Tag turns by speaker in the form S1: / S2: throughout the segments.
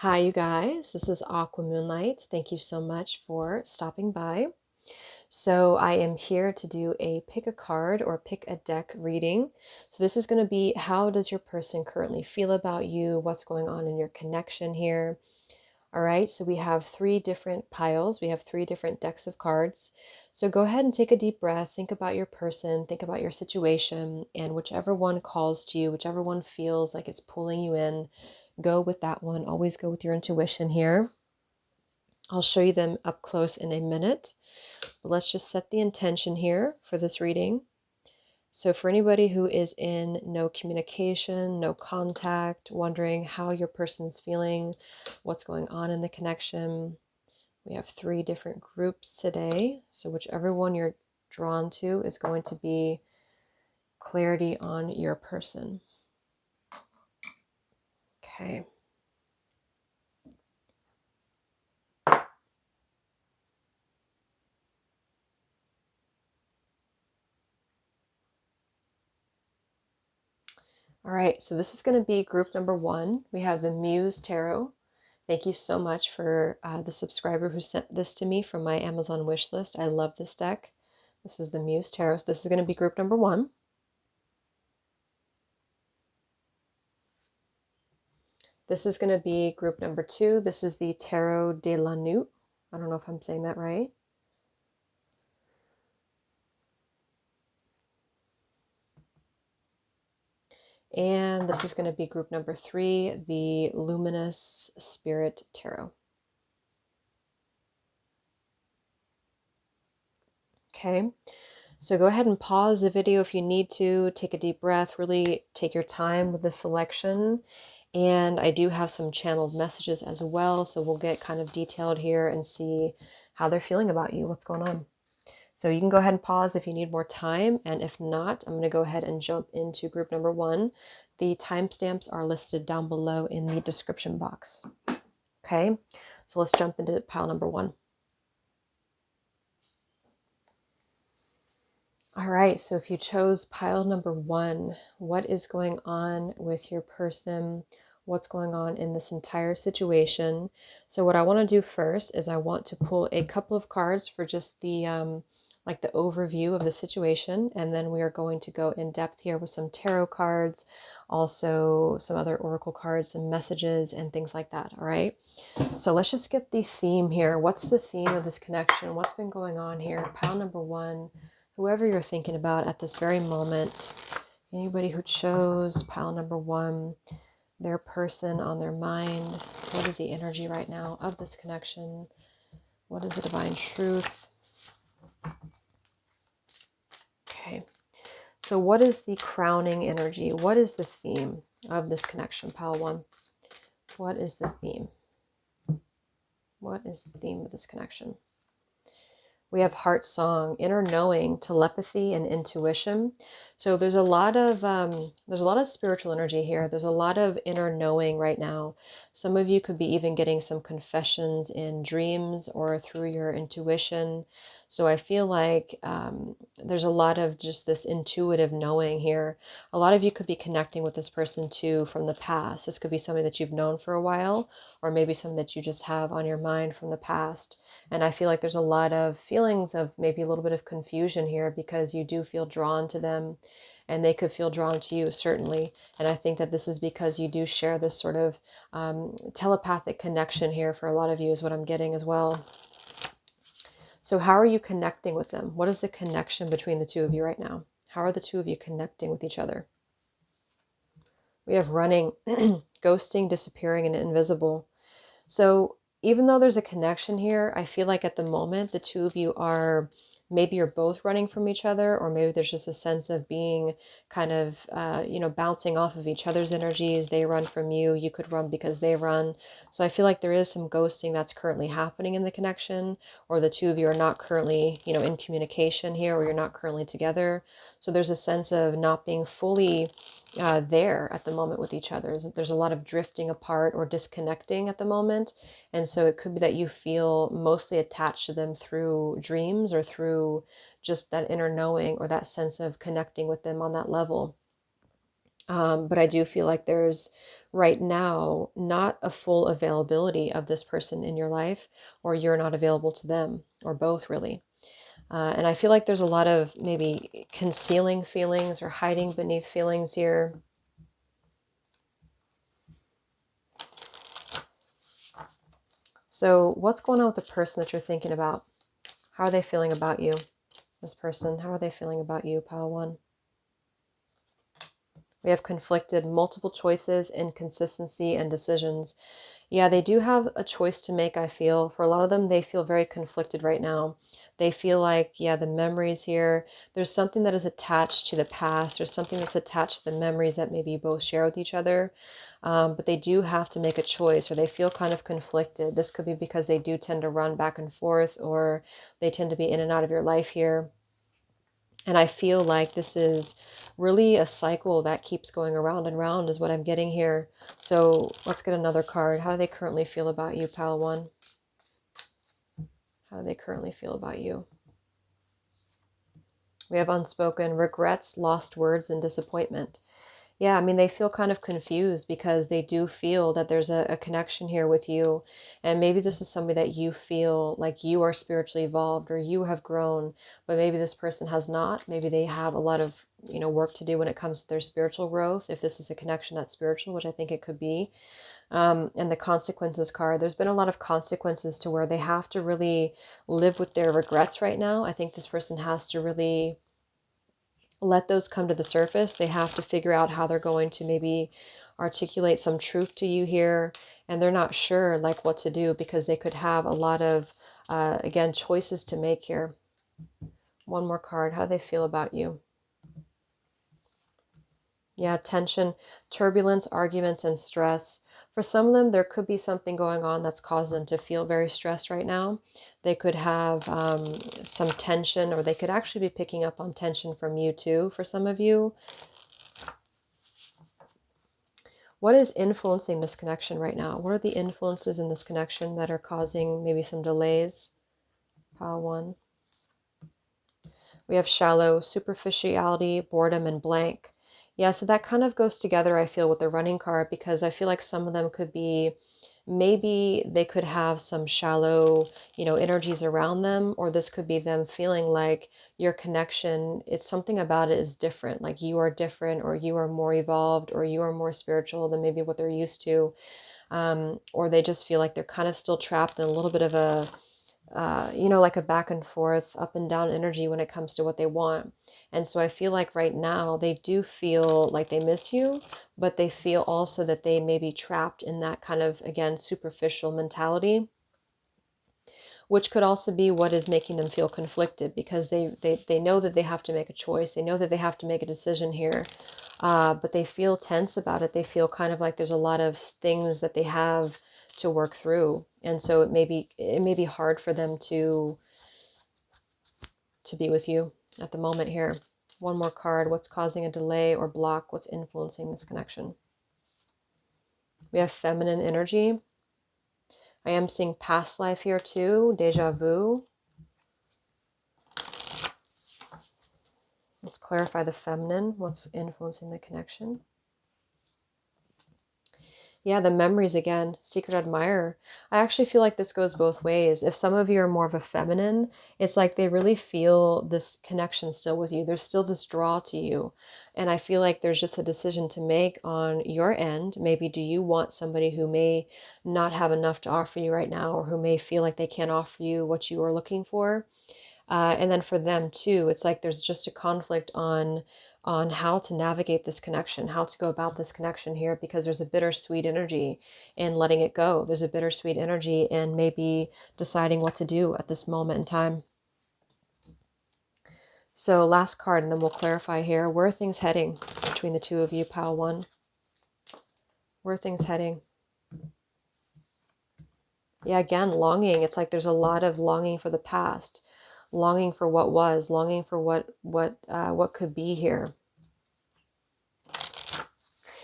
S1: Hi, you guys. This is Aqua Moonlight. Thank you so much for stopping by. So, I am here to do a pick a card or pick a deck reading. So, this is going to be how does your person currently feel about you? What's going on in your connection here? All right. So, we have three different piles, we have three different decks of cards. So, go ahead and take a deep breath. Think about your person, think about your situation, and whichever one calls to you, whichever one feels like it's pulling you in, go with that one. Always go with your intuition here. I'll show you them up close in a minute, but let's just set the intention here for this reading. So for anybody who is in no communication, no contact, wondering how your person's feeling, what's going on in the connection, we have three different groups today. So whichever one you're drawn to is going to be clarity on your person. Okay. All right, so this is going to be group number one. We have the Muse Tarot. Thank you so much for the subscriber who sent this to me from my Amazon wish list. I love this deck. This is the Muse Tarot. So this is going to be group number one. This is going to be group number two. This is the Tarot de la Nuit. I don't know if I'm saying that right. And this is going to be group number three, the Luminous Spirit Tarot. Okay, so go ahead and pause the video if you need to. Take a deep breath, really take your time with the selection. And I do have some channeled messages as well, so we'll get kind of detailed here and see how they're feeling about you, what's going on. So you can go ahead and pause if you need more time, and if not, I'm going to go ahead and jump into group number one. The timestamps are listed down below in the description box. Okay, so let's jump into pile number one. All right, so if you chose pile number one, what is going on with your person? What's going on in this entire situation? So what I want to do first is I want to pull a couple of cards for just the like the overview of the situation, and then we are going to go in depth here with some tarot cards, also some other oracle cards, some messages and things like that. All right, so let's just get the theme here. What's the theme of this connection? What's been going on here? Pile number one, whoever you're thinking about at this very moment, anybody who chose pile number one, their person on their mind, what is the energy right now of this connection? What is the divine truth? Okay, so what is the crowning energy? What is the theme of this connection, pile one? What is the theme? What is the theme of this connection? We have heart song, inner knowing, telepathy, and intuition. So there's a lot of spiritual energy here. There's a lot of inner knowing right now. Some of you could be even getting some confessions in dreams or through your intuition. So I feel like there's a lot of just this intuitive knowing here. A lot of you could be connecting with this person too from the past. This could be somebody that you've known for a while, or maybe something that you just have on your mind from the past. And I feel like there's a lot of feelings of maybe a little bit of confusion here because you do feel drawn to them and they could feel drawn to you, certainly. And I think that this is because you do share this sort of telepathic connection here for a lot of you is what I'm getting as well. So how are you connecting with them? What is the connection between the two of you right now? How are the two of you connecting with each other? We have running, ghosting, disappearing, and invisible. So even though there's a connection here, I feel like at the moment, the two of you are, maybe you're both running from each other, or maybe there's just a sense of being kind of, bouncing off of each other's energies. They run from you. You could run because they run. So I feel like there is some ghosting that's currently happening in the connection, or the two of you are not currently, in communication here, or you're not currently together. So there's a sense of not being fully there at the moment with each other. There's a lot of drifting apart or disconnecting at the moment. And so it could be that you feel mostly attached to them through dreams or through just that inner knowing or that sense of connecting with them on that level. But I do feel like there's right now not a full availability of this person in your life, or you're not available to them, or both really. And I feel like there's a lot of maybe concealing feelings or hiding beneath feelings here. So what's going on with the person that you're thinking about? How are they feeling about you? This person, how are they feeling about you, pile one? We have conflicted, multiple choices, inconsistency, and decisions. Yeah, they do have a choice to make, I feel. For a lot of them, they feel very conflicted right now. They feel like, yeah, the memories here, there's something that is attached to the past, or something that's attached to the memories that maybe you both share with each other. But they do have to make a choice, or they feel kind of conflicted. This could be because they do tend to run back and forth, or they tend to be in and out of your life here. And I feel like this is really a cycle that keeps going around and round is what I'm getting here. So let's get another card. How do they currently feel about you, pile one? How do they currently feel about you? We have unspoken regrets, lost words, and disappointment. Yeah, I mean, they feel kind of confused because they do feel that there's a connection here with you. And maybe this is somebody that you feel like you are spiritually evolved or you have grown, but maybe this person has not. Maybe they have a lot of, work to do when it comes to their spiritual growth. If this is a connection that's spiritual, which I think it could be. And the consequences card, there's been a lot of consequences to where they have to really live with their regrets right now. I think this person has to really let those come to the surface. They have to figure out how they're going to maybe articulate some truth to you here. And they're not sure like what to do because they could have a lot of, again, choices to make here. One more card. How do they feel about you? Yeah, tension, turbulence, arguments, and stress. For some of them, there could be something going on that's caused them to feel very stressed right now. They could have some tension, or they could actually be picking up on tension from you too, for some of you. What is influencing this connection right now? What are the influences in this connection that are causing maybe some delays? Pile one. We have shallow, superficiality, boredom, and blank. Yeah, so that kind of goes together, I feel, with the running card, because I feel like some of them could be, maybe they could have some shallow, energies around them, or this could be them feeling like your connection, it's something about it is different, like you are different, or you are more evolved, or you are more spiritual than maybe what they're used to. Or they just feel like they're kind of still trapped in a little bit of a like a back and forth, up and down energy when it comes to what they want. And so I feel like right now they do feel like they miss you, but they feel also that they may be trapped in that kind of, again, superficial mentality, which could also be what is making them feel conflicted, because they know that they have to make a choice. They know that they have to make a decision here, but they feel tense about it. They feel kind of like there's a lot of things that they have to work through. And so it may be hard for them to be with you at the moment here. One more card. What's causing a delay or block? What's influencing this connection? We have feminine energy. I am seeing past life here too. Deja vu. Let's clarify the feminine. What's influencing the connection? Yeah, the memories again. Secret admirer. I actually feel like this goes both ways. If some of you are more of a feminine, it's like they really feel this connection still with you. There's still this draw to you. And I feel like there's just a decision to make on your end. Maybe do you want somebody who may not have enough to offer you right now, or who may feel like they can't offer you what you are looking for? And then for them too, it's like there's just a conflict on how to navigate this connection, how to go about this connection here, because there's a bittersweet energy in letting it go. There's a bittersweet energy in maybe deciding what to do at this moment in time. So last card, and then we'll clarify here. Where are things heading between the two of you, pile one? Where are things heading? Yeah, again, longing. It's like there's a lot of longing for the past, longing for what was, longing for what could be here.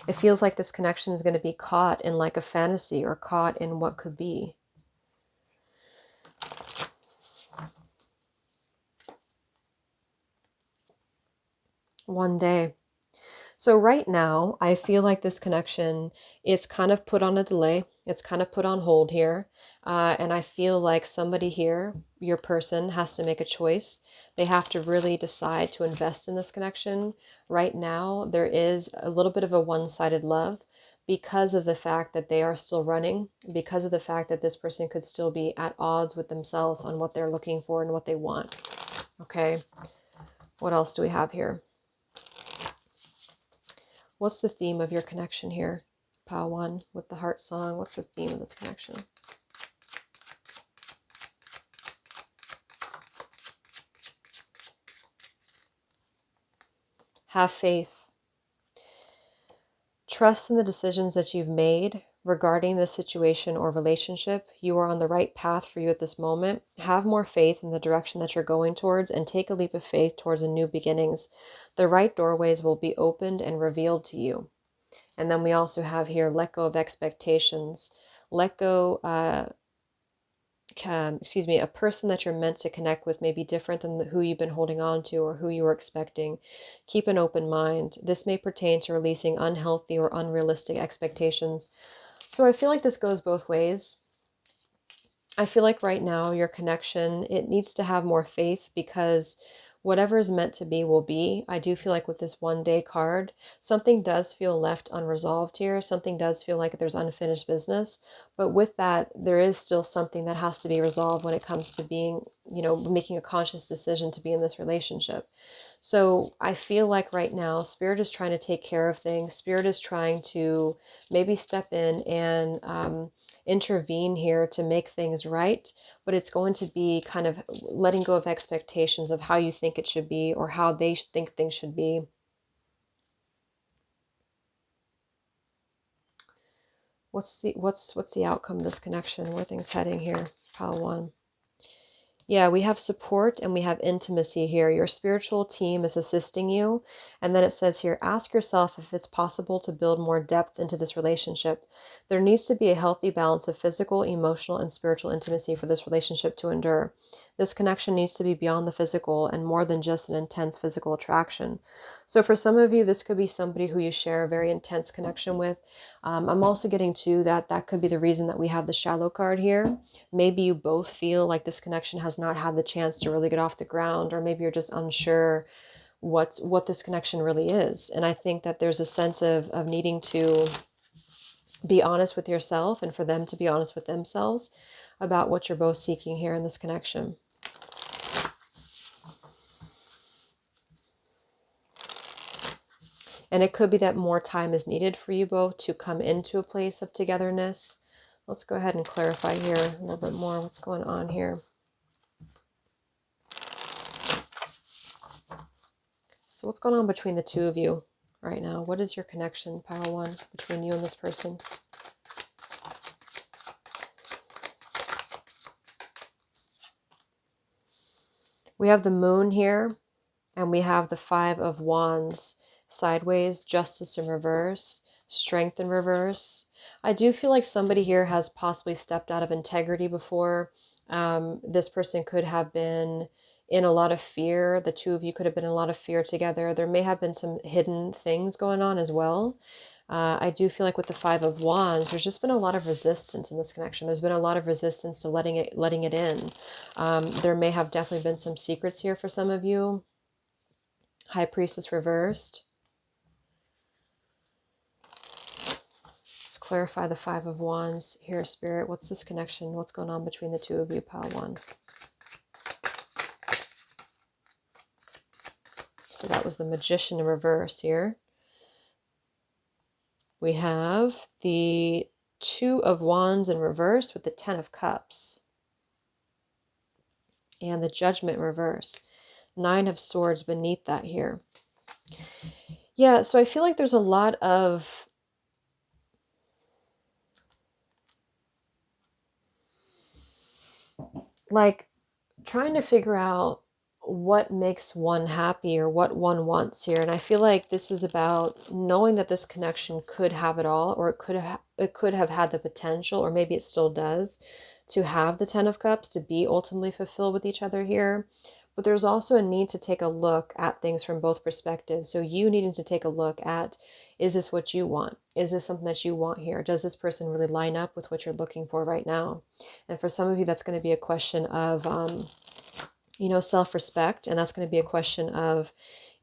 S1: It feels like this connection is going to be caught in like a fantasy, or caught in what could be. One day. So right now, I feel like this connection is kind of put on a delay. It's kind of put on hold here. And I feel like somebody here, your person, has to make a choice. They have to really decide to invest in this connection. Right now, there is a little bit of a one-sided love because of the fact that they are still running, because of the fact that this person could still be at odds with themselves on what they're looking for and what they want. Okay, what else do we have here? What's the theme of your connection here? Pile 1 with the heart song. What's the theme of this connection? Have faith. Trust in the decisions that you've made regarding this situation or relationship. You are on the right path for you at this moment. Have more faith in the direction that you're going towards and take a leap of faith towards a new beginnings. The right doorways will be opened and revealed to you. And then we also have here, let go of expectations. Let go, a person that you're meant to connect with may be different than who you've been holding on to or who you were expecting. Keep an open mind. This may pertain to releasing unhealthy or unrealistic expectations. So I feel like this goes both ways. I feel like right now your connection, it needs to have more faith because whatever is meant to be will be. I do feel like with this 1-day card, something does feel left unresolved here. Something does feel like there's unfinished business. But with that, there is still something that has to be resolved when it comes to being, making a conscious decision to be in this relationship. So I feel like right now, Spirit is trying to take care of things. Spirit is trying to maybe step in and intervene here to make things right. But it's going to be kind of letting go of expectations of how you think it should be or how they think things should be. What's the outcome of this connection? Where are things heading here? Pile 1. Yeah, we have support and we have intimacy here. Your spiritual team is assisting you. And then it says here, ask yourself if it's possible to build more depth into this relationship. There needs to be a healthy balance of physical, emotional, and spiritual intimacy for this relationship to endure. This connection needs to be beyond the physical and more than just an intense physical attraction. So for some of you, this could be somebody who you share a very intense connection with. I'm also getting to that could be the reason that we have the shallow card here. Maybe you both feel like this connection has not had the chance to really get off the ground, or maybe you're just unsure what this connection really is. And I think that there's a sense of needing to be honest with yourself and for them to be honest with themselves about what you're both seeking here in this connection. And it could be that more time is needed for you both to come into a place of togetherness. Let's go ahead and clarify here a little bit more what's going on here. So what's going on between the two of you right now? What is your connection, pile 1, between you and this person? We have the moon here, and we have the 5 of Wands sideways, justice in reverse, strength in reverse. I do feel like somebody here has possibly stepped out of integrity before. This person could have been in a lot of fear. The two of you could have been in a lot of fear together. There may have been some hidden things going on as well. I do feel like with the 5 of Wands, there's just been a lot of resistance in this connection. There's been a lot of resistance to letting it in. There may have definitely been some secrets here for some of you. High Priestess reversed. Let's clarify the 5 of Wands here, Spirit. What's this connection? What's going on between the two of you, pile 1? So that was the Magician in reverse here. We have the 2 of Wands in reverse with the 10 of Cups. And the Judgment in reverse. 9 of Swords beneath that here. Yeah, so I feel like there's a lot of like trying to figure out what makes one happy or what one wants here. And I feel like this is about knowing that this connection could have it all, or it could have had the potential, or maybe it still does, to have the 10 of Cups, to be ultimately fulfilled with each other here. but there's also a need to take a look at things from both perspectives. So you needing to take a look at, is this what you want? Is this something that you want here? Does this person really line up with what you're looking for right now? And for some of you, that's going to be a question of, you know, self-respect. And that's going to be a question of,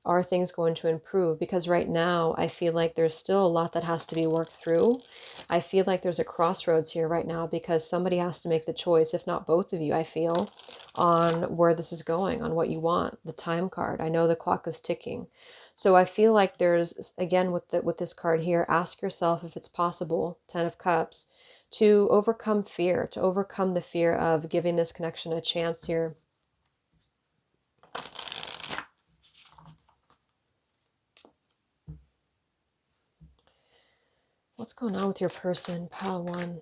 S1: are things going to improve? Because right now, I feel like there's still a lot that has to be worked through. I feel like there's a crossroads here right now because somebody has to make the choice, if not both of you, I feel, on where this is going, on what you want, the time card. I know the clock is ticking. So I feel like there's, again, with this card here, ask yourself if it's possible, 10 of Cups, to overcome fear, to overcome the fear of giving this connection a chance here. What's going on with your person, pile 1?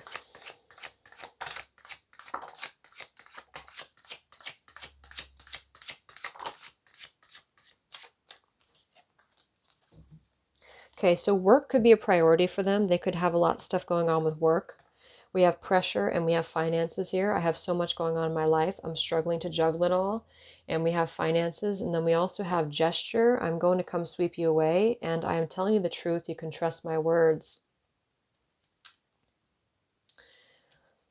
S1: Okay, so work could be a priority for them. They could have a lot of stuff going on with work. We have pressure and we have finances here. I have so much going on in my life. I'm struggling to juggle it all. And we have finances. And then we also have gesture. I'm going to come sweep you away. And I am telling you the truth. You can trust my words.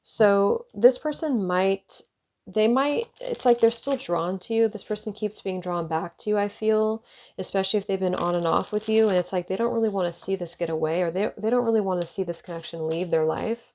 S1: So this person might, it's like they're still drawn to you. This person keeps being drawn back to you, I feel, especially if they've been on and off with you. And it's like they don't really want to see this get away, or they don't really want to see this connection leave their life.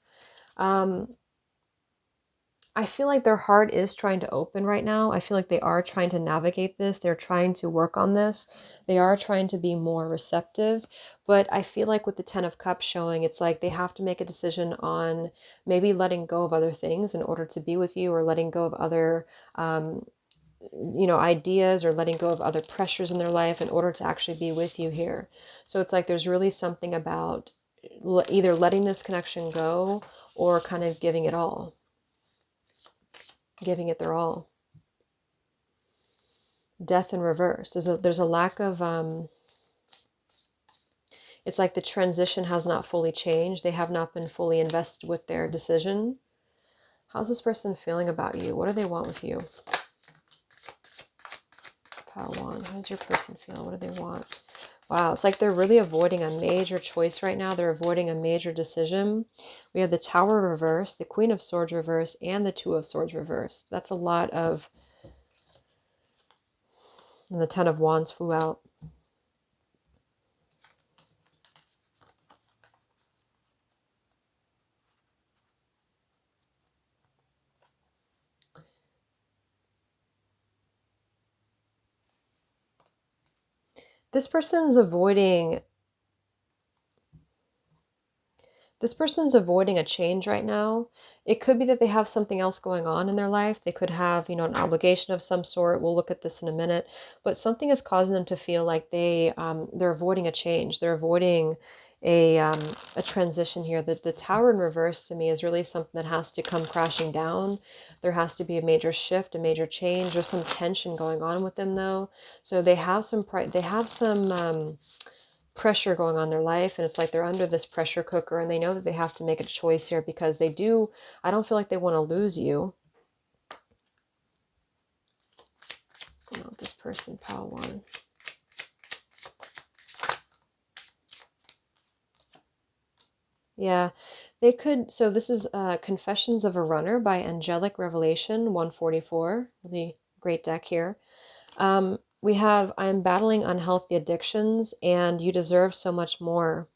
S1: I feel like their heart is trying to open right now. I feel like they are trying to navigate this. They're trying to work on this. They are trying to be more receptive. But I feel like with the 10 of Cups showing, it's like they have to make a decision on maybe letting go of other things in order to be with you, or letting go of other, you know, ideas, or letting go of other pressures in their life in order to actually be with you here. So it's like there's really something about either letting this connection go or kind of giving it all. Giving it their all. Death in reverse. There's a lack of, it's like the transition has not fully changed. They have not been fully invested with their decision. How's this person feeling about you? What do they want with you? Pile 1. How does your person feel? What do they want? Wow, it's like they're really avoiding a major choice right now. They're avoiding a major decision. We have the Tower reversed, the Queen of Swords reversed, and the Two of Swords reversed. That's a lot of... And the 10 of Wands flew out. This person's avoiding a change right now. It could be that they have something else going on in their life. They could have, you know, an obligation of some sort. We'll look at this in a minute. But something is causing them to feel like they're avoiding a change. They're avoiding a transition here. The Tower in reverse to me is really something that has to come crashing down. There has to be a major shift, a major change. There's some tension going on with them though. So they have some pressure going on in their life, and it's like they're under this pressure cooker, and they know that they have to make a choice here because I don't feel like they want to lose you. What's going on with this person, pile 1? Yeah, they could. So this is Confessions of a Runner by Angelic Revelation 144. Really great deck here. We have, I am battling unhealthy addictions and you deserve so much more.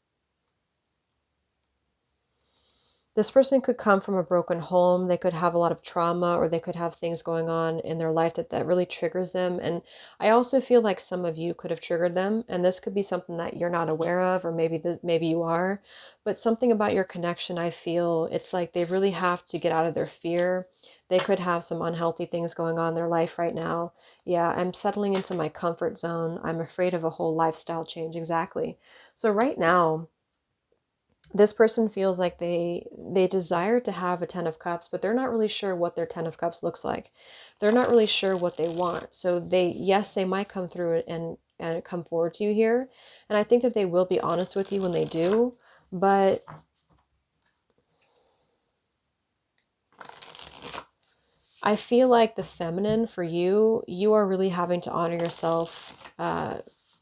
S1: This person could come from a broken home. They could have a lot of trauma, or they could have things going on in their life that really triggers them. And I also feel like some of you could have triggered them. And this could be something that you're not aware of, or maybe you are. But something about your connection, I feel it's like they really have to get out of their fear. They could have some unhealthy things going on in their life right now. Yeah, I'm settling into my comfort zone. I'm afraid of a whole lifestyle change. Exactly. So right now, this person feels like they desire to have a 10 of Cups, but they're not really sure what their 10 of Cups looks like. They're not really sure what they want. So yes, they might come through and come forward to you here. And I think that they will be honest with you when they do, but I feel like the feminine for you, you are really having to honor yourself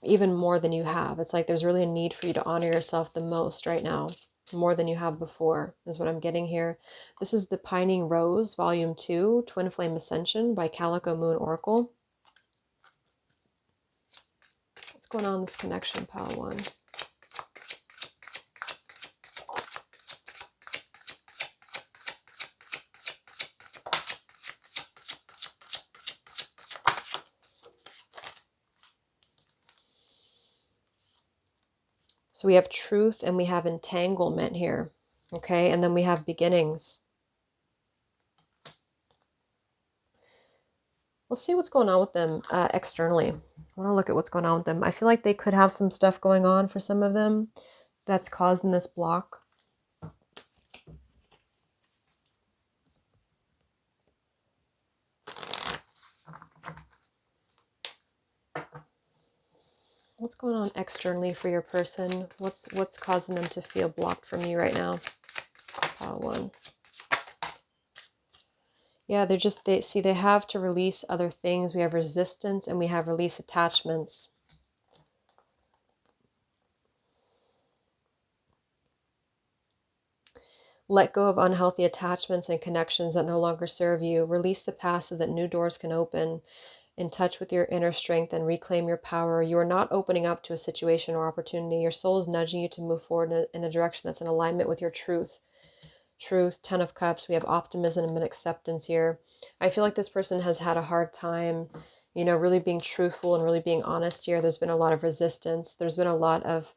S1: even more than you have. It's like there's really a need for you to honor yourself the most right now, more than you have before, is what I'm getting here. This is the Pining Rose, Volume 2, Twin Flame Ascension by Calico Moon Oracle. What's going on in this connection, Pile 1? So we have truth and we have entanglement here. Okay, and then we have beginnings. Let's see what's going on with them externally. I want to look at what's going on with them. I feel like they could have some stuff going on for some of them that's causing this block. What's going on externally for your person? What's causing them to feel blocked from you right now? Pile 1. Yeah, they have to release other things. We have resistance and we have release attachments. Let go of unhealthy attachments and connections that no longer serve you. Release the past so that new doors can open. In touch with your inner strength and reclaim your power. You are not opening up to a situation or opportunity. Your soul is nudging you to move forward in a direction that's in alignment with your truth. Truth, 10 of Cups. We have optimism and acceptance here. I feel like this person has had a hard time, you know, really being truthful and really being honest here. There's been a lot of resistance. There's been a lot of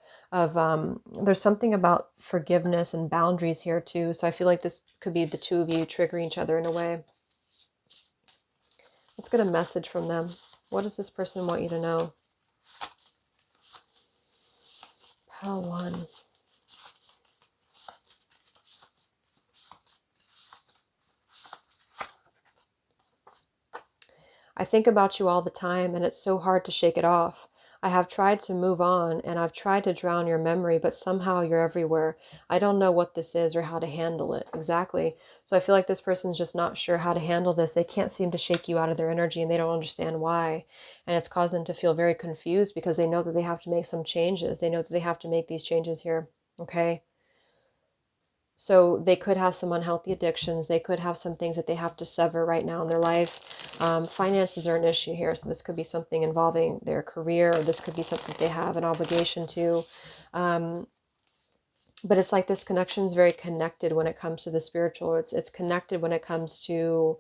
S1: there's something about forgiveness and boundaries here too. So I feel like this could be the two of you triggering each other in a way. Let's get a message from them. What does this person want you to know? Pile 1. I think about you all the time and it's so hard to shake it off. I have tried to move on and I've tried to drown your memory, but somehow you're everywhere. I don't know what this is or how to handle it. Exactly. So I feel like this person's just not sure how to handle this. They can't seem to shake you out of their energy and they don't understand why. And it's caused them to feel very confused because they know that they have to make some changes. They know that they have to make these changes here. Okay. So they could have some unhealthy addictions. They could have some things that they have to sever right now in their life. Finances are an issue here. So this could be something involving their career, or this could be something they have an obligation to. But it's like this connection is very connected when it comes to the spiritual. It's connected when it comes to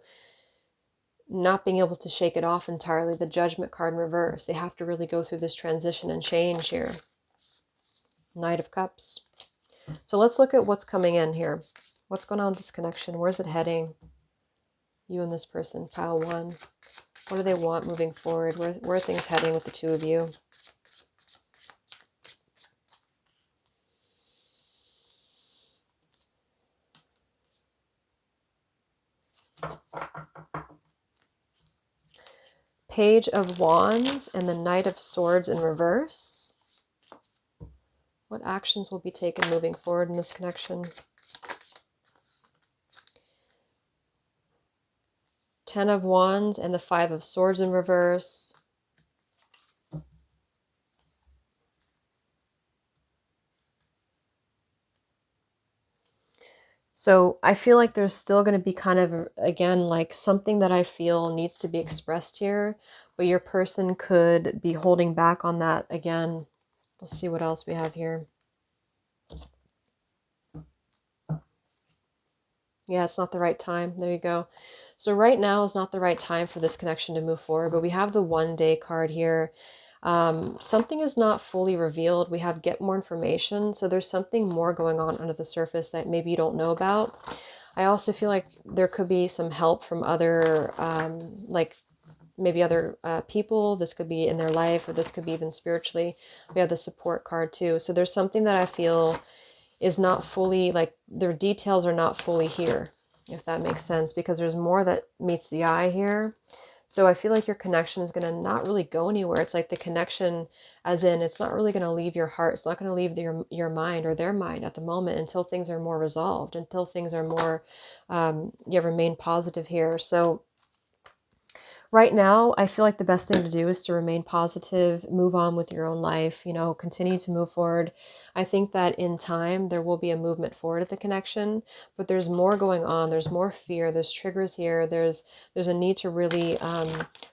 S1: not being able to shake it off entirely. The Judgment card in reverse. They have to really go through this transition and change here. Knight of Cups. So let's look at what's coming in here. What's going on with this connection? Where's it heading? You and this person, Pile 1. What do they want moving forward? Where are things heading with the two of you? Page of Wands and the Knight of Swords in reverse. What actions will be taken moving forward in this connection? 10 of Wands and the 5 of Swords in reverse. So I feel like there's still going to be kind of, again, like something that I feel needs to be expressed here, but your person could be holding back on that again. Let's see what else we have here. Yeah, it's not the right time. There you go. So right now is not the right time for this connection to move forward, but we have the 1 day card here. Something is not fully revealed. We have get more information. So there's something more going on under the surface that maybe you don't know about. I also feel like there could be some help from other, like maybe other people. This could be in their life, or this could be even spiritually. We have the support card too. So there's something that I feel is not fully, like their details are not fully here, if that makes sense, because there's more that meets the eye here. So I feel like your connection is going to not really go anywhere. It's like the connection, as in, it's not really going to leave your heart. It's not going to leave your mind or their mind at the moment until things are more resolved, until things are more, you remain positive here. So Right now, I feel like the best thing to do is to remain positive, move on with your own life, you know, continue to move forward. I think that in time, there will be a movement forward at the connection, but there's more going on. There's more fear. There's triggers here. There's a need to really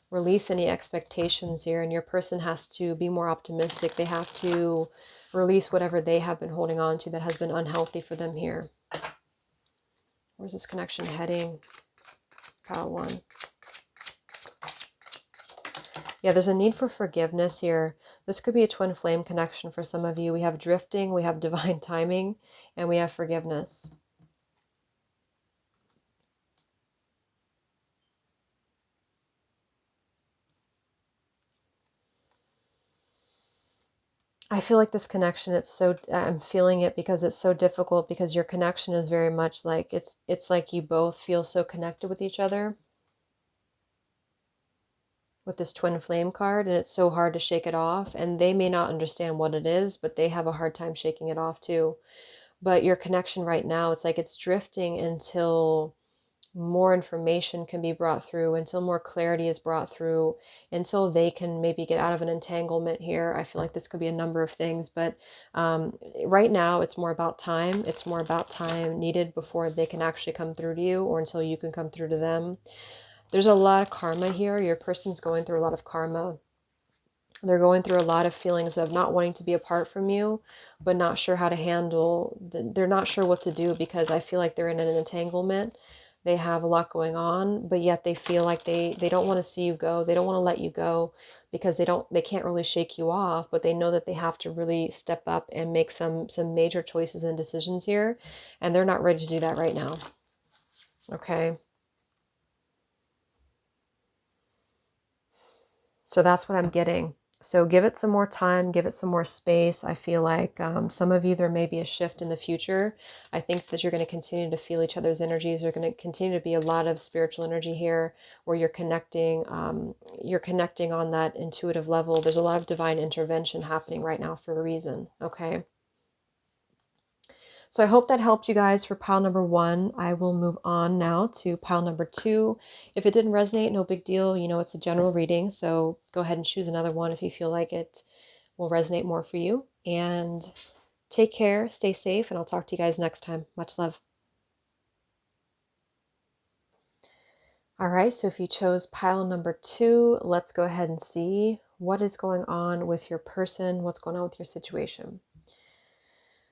S1: release any expectations here, and your person has to be more optimistic. They have to release whatever they have been holding on to that has been unhealthy for them here. Where's this connection heading? Pile 1. Yeah, there's a need for forgiveness here. This could be a twin flame connection for some of you. We have drifting, we have divine timing, and we have forgiveness. I feel like this connection, I'm feeling it because it's so difficult, because your connection is very much like, it's like you both feel so connected with each other with this twin flame card, and it's so hard to shake it off, and they may not understand what it is, but they have a hard time shaking it off too. But your connection right now, it's like it's drifting until more information can be brought through, until more clarity is brought through, until they can maybe get out of an entanglement here. I feel like this could be a number of things, but right now it's more about time. It's more about time needed before they can actually come through to you, or until you can come through to them. There's a lot of karma here. Your person's going through a lot of karma. They're going through a lot of feelings of not wanting to be apart from you, but not sure how to handle. They're not sure what to do, because I feel like they're in an entanglement. They have a lot going on, but yet they feel like they don't want to see you go. They don't want to let you go, because they can't really shake you off, but they know that they have to really step up and make some major choices and decisions here, and they're not ready to do that right now. Okay. So that's what I'm getting. So give it some more time, give it some more space. I feel like some of you, there may be a shift in the future. I think that you're going to continue to feel each other's energies. There's going to continue to be a lot of spiritual energy here, where you're connecting on that intuitive level. There's a lot of divine intervention happening right now for a reason. Okay. So I hope that helped you guys for pile number 1. I will move on now to pile number 2. If it didn't resonate, no big deal. You know, it's a general reading, so go ahead and choose another one if you feel like it will resonate more for you. And take care, stay safe, and I'll talk to you guys next time. Much love. All right, so if you chose pile number 2, let's go ahead and see what is going on with your person, what's going on with your situation.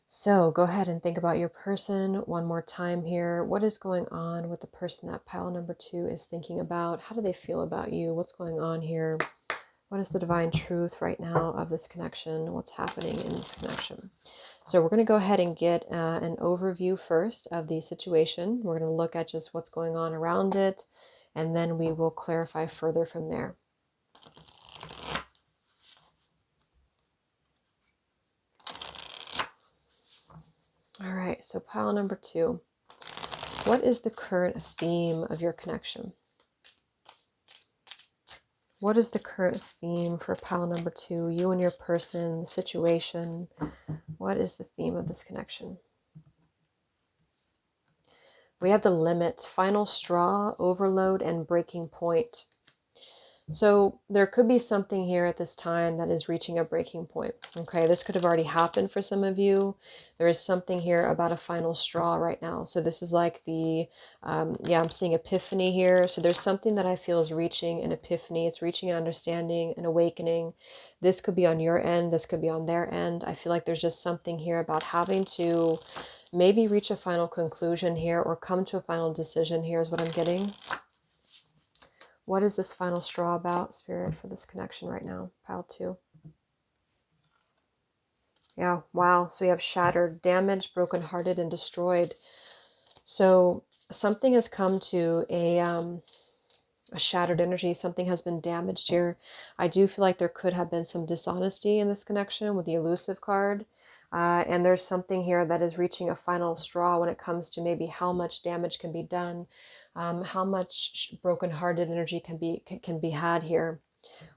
S1: So go ahead and think about your person one more time here. What is going on with the person that pile number 2 is thinking about? How do they feel about you? What's going on here? What is the divine truth right now of this connection? What's happening in this connection? So we're going to go ahead and get an overview first of the situation. We're going to look at just what's going on around it, and then we will clarify further from there. All right, so pile number 2. What is the current theme of your connection? What is the current theme for pile number 2? You and your person, the situation. What is the theme of this connection? We have the limit, final straw, overload, and breaking point. So there could be something here at this time that is reaching a breaking point. Okay, this could have already happened for some of you. There is something here about a final straw right now. So this is like the, I'm seeing epiphany here. So there's something that I feel is reaching an epiphany. It's reaching an understanding, an awakening. This could be on your end. This could be on their end. I feel like there's just something here about having to maybe reach a final conclusion here, or come to a final decision here is what I'm getting. What is this final straw about, Spirit, for this connection right now? Pile 2. Yeah, wow. So we have shattered, damaged, brokenhearted, and destroyed. So something has come to a shattered energy. Something has been damaged here. I do feel like there could have been some dishonesty in this connection with the elusive card. And there's something here that is reaching a final straw when it comes to maybe how much damage can be done. How much broken-hearted energy can be had here.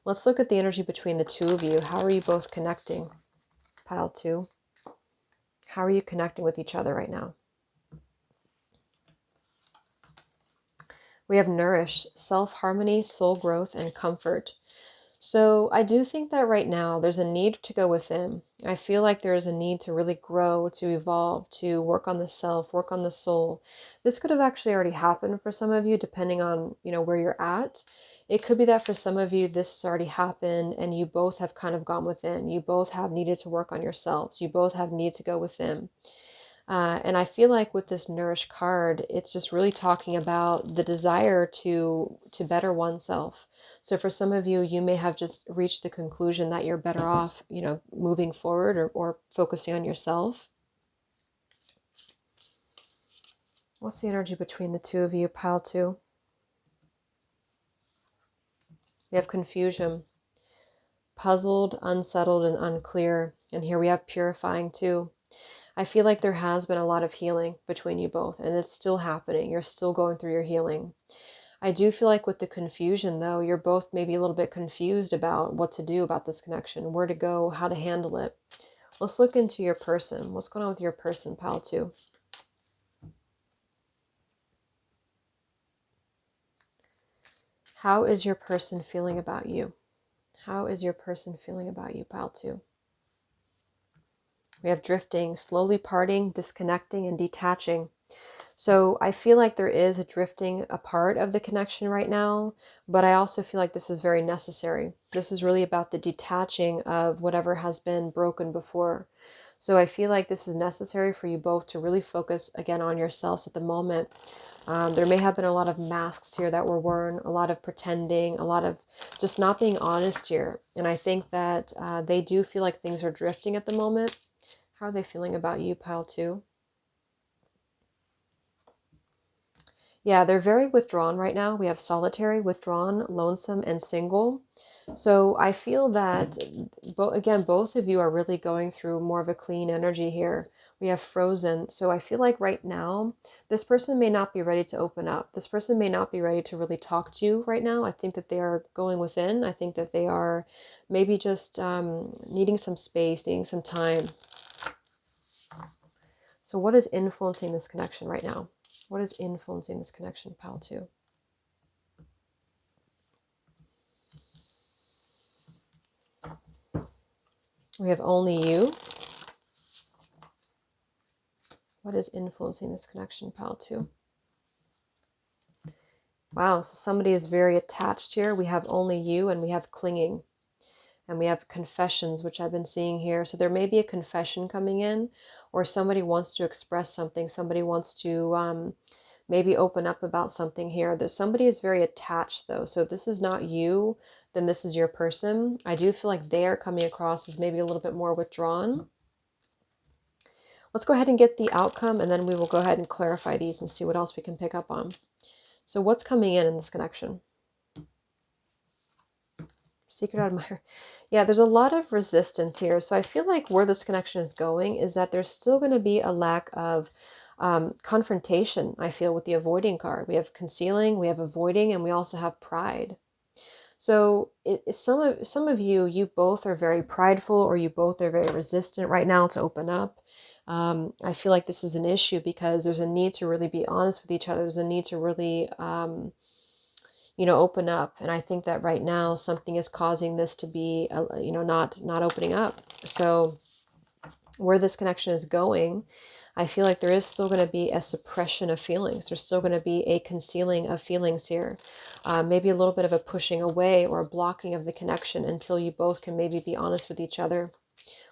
S1: Let's look at the energy between the two of you. How are you both connecting? Pile 2. How are you connecting with each other right now? We have nourish, self-harmony, soul growth, and comfort. So I do think that right now there's a need to go within. I feel like there is a need to really grow, to evolve, to work on the self, work on the soul. This could have actually already happened for some of you, depending on, where you're at. It could be that for some of you, this has already happened and you both have kind of gone within. You both have needed to work on yourselves. You both have need to go within. And I feel like with this nourish card, it's just really talking about the desire to better oneself. So for some of you, you may have just reached the conclusion that you're better off, moving forward or focusing on yourself. What's the energy between the two of you, pile two? We have confusion, puzzled, unsettled, and unclear. And here we have purifying too. I feel like there has been a lot of healing between you both, and it's still happening. You're still going through your healing. I do feel like with the confusion, though, you're both maybe a little bit confused about what to do about this connection, where to go, how to handle it. Let's look into your person. What's going on with your person, pile two? How is your person feeling about you? How is your person feeling about you, pile two? We have drifting, slowly parting, disconnecting, and detaching. So I feel like there is a drifting apart of the connection right now, but I also feel like this is very necessary. This is really about the detaching of whatever has been broken before. So I feel like this is necessary for you both to really focus again on yourselves at the moment. There may have been a lot of masks here that were worn, a lot of pretending, a lot of just not being honest here. And I think that they do feel like things are drifting at the moment. How are they feeling about you, pile two? Yeah, they're very withdrawn right now. We have solitary, withdrawn, lonesome, and single. So I feel that, again, both of you are really going through more of a clean energy here. We have frozen. So I feel like right now, this person may not be ready to open up. This person may not be ready to really talk to you right now. I think that they are going within. I think that they are maybe just needing some space, needing some time. So what is influencing this connection right now? What is influencing this connection, pile two? We have only you. What is influencing this connection, pile two? Wow, so somebody is very attached here. We have only you, and we have clinging. And we have confessions, which I've been seeing here. So there may be a confession coming in, or somebody wants to express something. Somebody wants to maybe open up about something here. There's somebody is very attached, though. So if this is not you, then this is your person. I do feel like they are coming across as maybe a little bit more withdrawn. Let's go ahead and get the outcome, and then we will go ahead and clarify these and see what else we can pick up on. So what's coming in this connection? Secret admirer. Yeah, there's a lot of resistance here. So I feel like where this connection is going is that there's still going to be a lack of confrontation, I feel, with the avoiding card. We have concealing, we have avoiding, and we also have pride. So some of you both are very prideful, or you both are very resistant right now to open up. I feel like this is an issue because there's a need to really be honest with each other. There's a need to really open up. And I think that right now something is causing this to be, not opening up. So where this connection is going, I feel like there is still going to be a suppression of feelings. There's still going to be a concealing of feelings here. Maybe a little bit of a pushing away or a blocking of the connection until you both can maybe be honest with each other,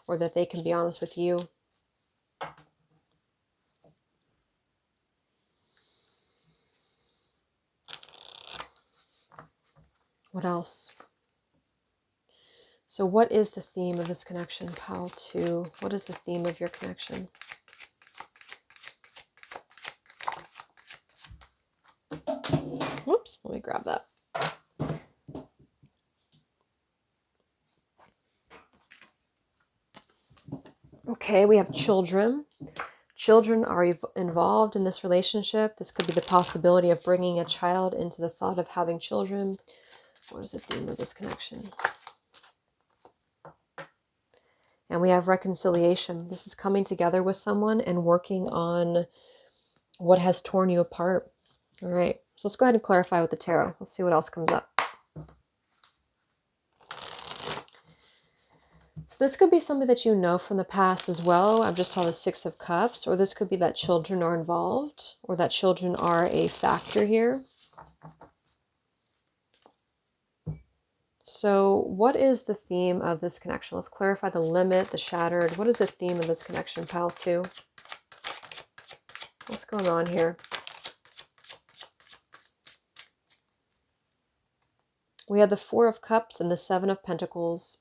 S1: or that they can be honest with you. What else? So what is the theme of this connection, pile two? What is the theme of your connection? Whoops, let me grab that. Okay, we have children. Children are involved in this relationship. This could be the possibility of bringing a child into the thought of having children. What is the theme of this connection? And we have reconciliation. This is coming together with someone and working on what has torn you apart. All right. So let's go ahead and clarify with the tarot. Let's see what else comes up. So this could be somebody that you know from the past as well. I've just saw the Six of Cups, or this could be that children are involved, or that children are a factor here. So what is the theme of this connection? Let's clarify the limit, the shattered. What is the theme of this connection, pile 2? What's going on here? We have the Four of Cups and the Seven of Pentacles.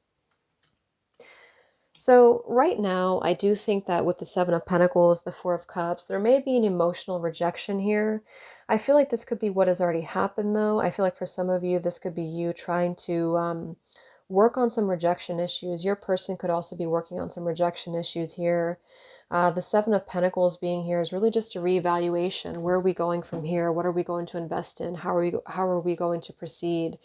S1: So right now, I do think that with the Seven of Pentacles, the Four of Cups, there may be an emotional rejection here. I feel like this could be what has already happened, though. I feel like for some of you, this could be you trying to work on some rejection issues. Your person could also be working on some rejection issues here. The Seven of Pentacles being here is really just a reevaluation. Where are we going from here? What are we going to invest in? How are we going to proceed?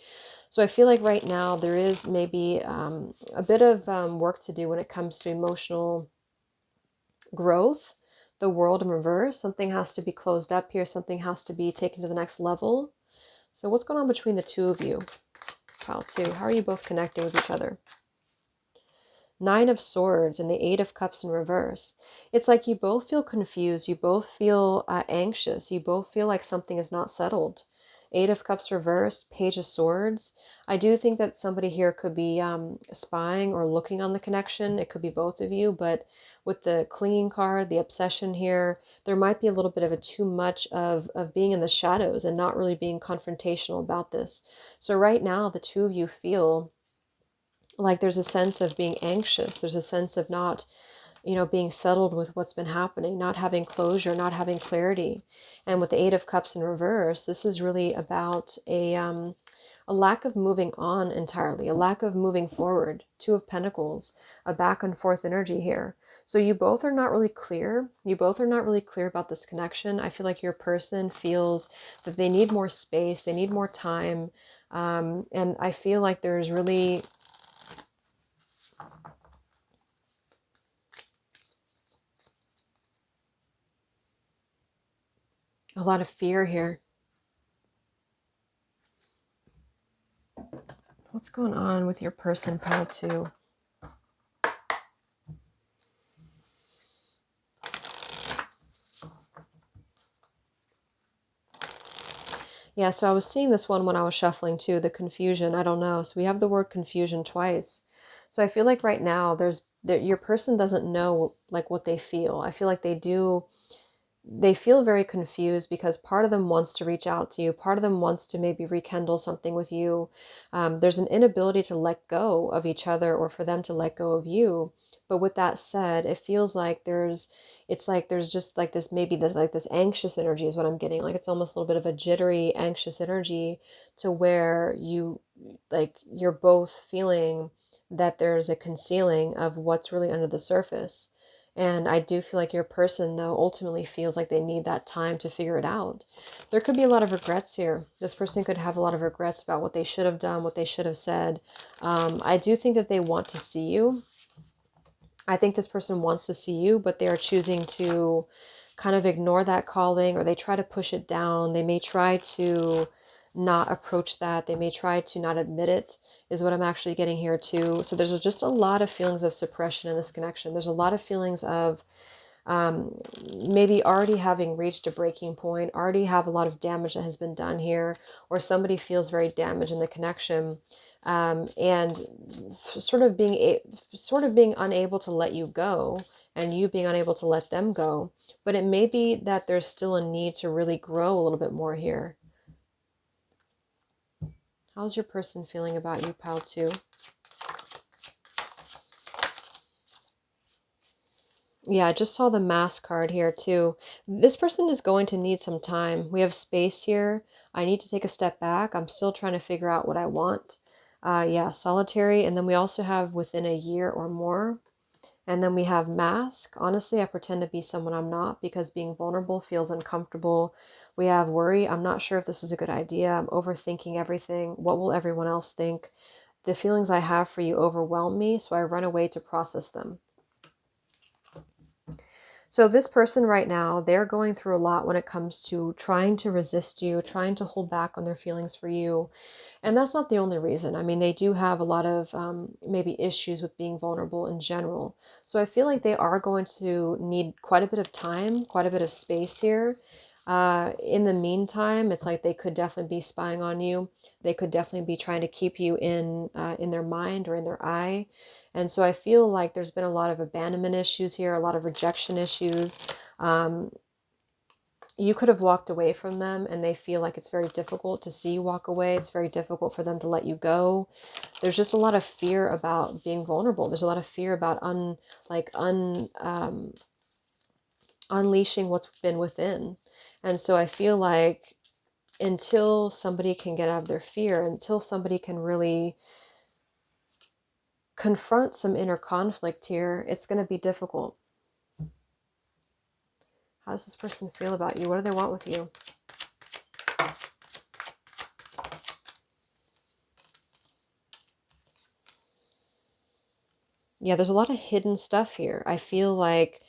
S1: So I feel like right now there is maybe a bit of work to do when it comes to emotional growth. The World in reverse. Something has to be closed up here. Something has to be taken to the next level. So what's going on between the two of you? Pile 2. How are you both connecting with each other? Nine of Swords and the Eight of Cups in reverse. It's like you both feel confused. You both feel anxious. You both feel like something is not settled. Eight of Cups reversed, Page of Swords. I do think that somebody here could be spying or looking on the connection. It could be both of you, but with the clinging card, the obsession here, there might be a little bit of a too much of being in the shadows and not really being confrontational about this. So right now, the two of you feel like there's a sense of being anxious. There's a sense of not, being settled with what's been happening, not having closure, not having clarity. And with the Eight of Cups in reverse, this is really about a lack of moving on entirely, a lack of moving forward. Two of Pentacles, a back and forth energy here. So you both are not really clear. You both are not really clear about this connection. I feel like your person feels that they need more space, they need more time. And I feel like there's really a lot of fear here. What's going on with your person, pile 2? Yeah, so I was seeing this one when I was shuffling too, the confusion. I don't know. So we have the word confusion twice. So I feel like right now your person doesn't know like what they feel. I feel like they feel very confused because part of them wants to reach out to you. Part of them wants to maybe rekindle something with you. There's an inability to let go of each other or for them to let go of you. But with that said, it feels like there's just like this, maybe this, like this anxious energy is what I'm getting. Like it's almost a little bit of a jittery, anxious energy to where you're both feeling that there's a concealing of what's really under the surface. And I do feel like your person, though, ultimately feels like they need that time to figure it out. There could be a lot of regrets here. This person could have a lot of regrets about what they should have done, what they should have said. I do think that they want to see you. I think this person wants to see you, but they are choosing to kind of ignore that calling, or they try to push it down. They may try to not approach that. They may try to not admit it, is what I'm actually getting here too. So there's just a lot of feelings of suppression in this connection. There's a lot of feelings of maybe already having reached a breaking point, already have a lot of damage that has been done here, or somebody feels very damaged in the connection. And sort of being unable to let you go, and you being unable to let them go. But it may be that there's still a need to really grow a little bit more here. How's your person feeling about you, pile 2? Yeah, I just saw the Mass card here too. This person is going to need some time. We have space here. I need to take a step back. I'm still trying to figure out what I want. Yeah, solitary. And then we also have within a year or more. And then we have mask. Honestly, I pretend to be someone I'm not because being vulnerable feels uncomfortable. We have worry. I'm not sure if this is a good idea. I'm overthinking everything. What will everyone else think? The feelings I have for you overwhelm me, so I run away to process them. So this person right now, they're going through a lot when it comes to trying to resist you, trying to hold back on their feelings for you. And that's not the only reason. I mean, they do have a lot of maybe issues with being vulnerable in general. So I feel like they are going to need quite a bit of time, quite a bit of space here. In the meantime, it's like they could definitely be spying on you. They could definitely be trying to keep you in their mind or in their eye. And so I feel like there's been a lot of abandonment issues here, a lot of rejection issues. You could have walked away from them and they feel like it's very difficult to see you walk away. It's very difficult for them to let you go. There's just a lot of fear about being vulnerable. There's a lot of fear about unleashing what's been within. And so I feel like until somebody can get out of their fear, until somebody can really confront some inner conflict here, it's going to be difficult. How does this person feel about you? What do they want with you? Yeah, there's a lot of hidden stuff here. I feel like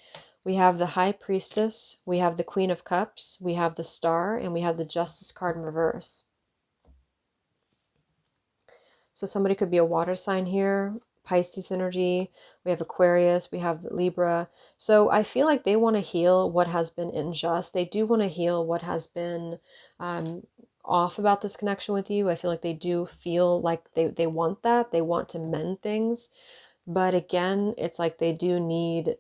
S1: we have the High Priestess, we have the Queen of Cups, we have the Star, and we have the Justice card in reverse. So somebody could be a water sign here, Pisces energy. We have Aquarius, we have Libra. So I feel like they want to heal what has been unjust. They do want to heal what has been off about this connection with you. I feel like they do feel like they want that. They want to mend things. But again, it's like they do need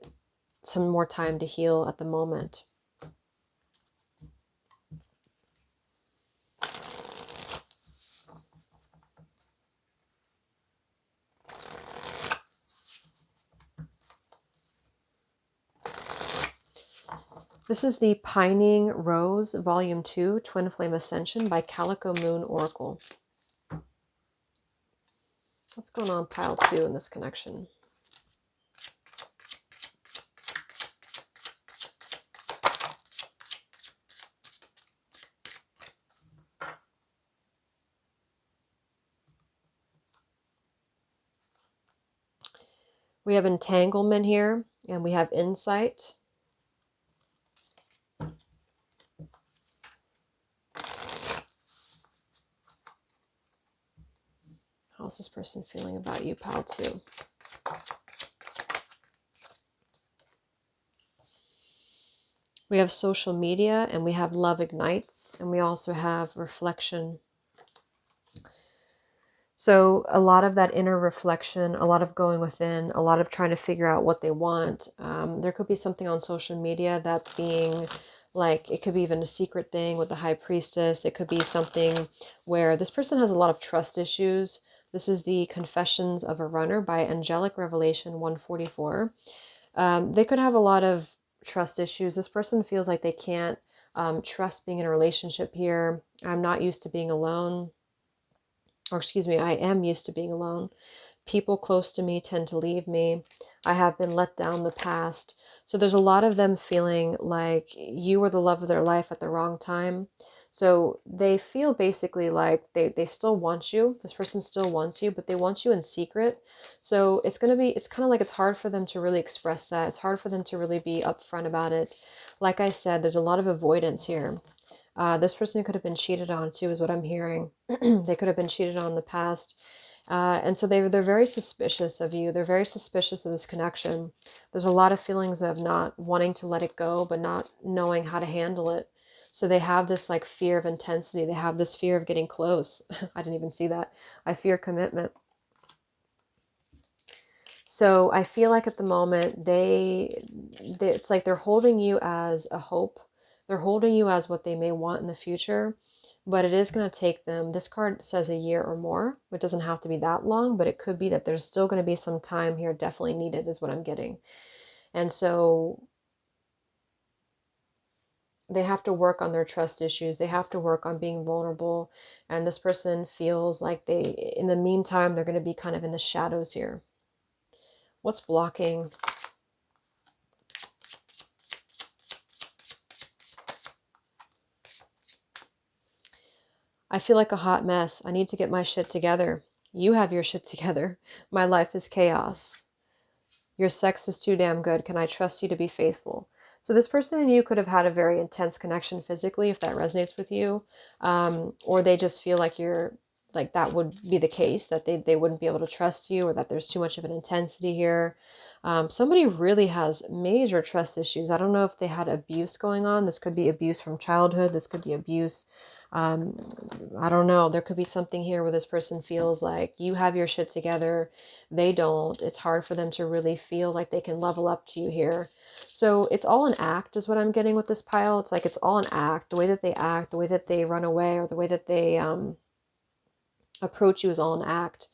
S1: some more time to heal at the moment. This is the Pining Rose, Volume 2, Twin Flame Ascension by Calico Moon Oracle. What's going on pile 2 in this connection? We have entanglement here, and we have insight. How's this person feeling about you, pile 2? We have social media, and we have love ignites, and we also have reflection. So a lot of that inner reflection, a lot of going within, a lot of trying to figure out what they want. There could be something on social media that's being like, it could be even a secret thing with the High Priestess. It could be something where this person has a lot of trust issues. This is the Confessions of a Runner by Angelic Revelation 144. They could have a lot of trust issues. This person feels like they can't trust being in a relationship here. I'm not used to being alone. Or excuse me, I am used to being alone. People close to me tend to leave me. I have been let down in the past. So there's a lot of them feeling like you were the love of their life at the wrong time. So they feel basically like they still want you. This person still wants you, but they want you in secret. So it's kind of like it's hard for them to really express that. It's hard for them to really be upfront about it. Like I said, there's a lot of avoidance here. This person could have been cheated on too, is what I'm hearing. They could have been cheated on in the past. And so they're very suspicious of you. They're very suspicious of this connection. There's a lot of feelings of not wanting to let it go, but not knowing how to handle it. So they have this like fear of intensity. They have this fear of getting close. I didn't even see that. I fear commitment. So I feel like at the moment it's like they're holding you as a hope. They're holding you as what they may want in the future, but it is going to take them. This card says a year or more. It doesn't have to be that long, but it could be that there's still going to be some time here definitely needed is what I'm getting. And so they have to work on their trust issues. They have to work on being vulnerable. And this person feels like in the meantime, they're going to be kind of in the shadows here. What's blocking? I feel like a hot mess. I need to get my shit together. You have your shit together. My life is chaos. Your sex is too damn good. Can I trust you to be faithful? So this person and you could have had a very intense connection physically, if that resonates with you, or they just feel like you're like that would be the case, that they wouldn't be able to trust you, or that there's too much of an intensity here. Somebody really has major trust issues. I don't know if they had abuse going on. This could be abuse from childhood. This could be abuse. I don't know. There could be something here where this person feels like you have your shit together. They don't. It's hard for them to really feel like they can level up to you here. So it's all an act is what I'm getting with this pile. It's like it's all an act. The way that they act, the way that they run away, or the way that they approach you is all an act.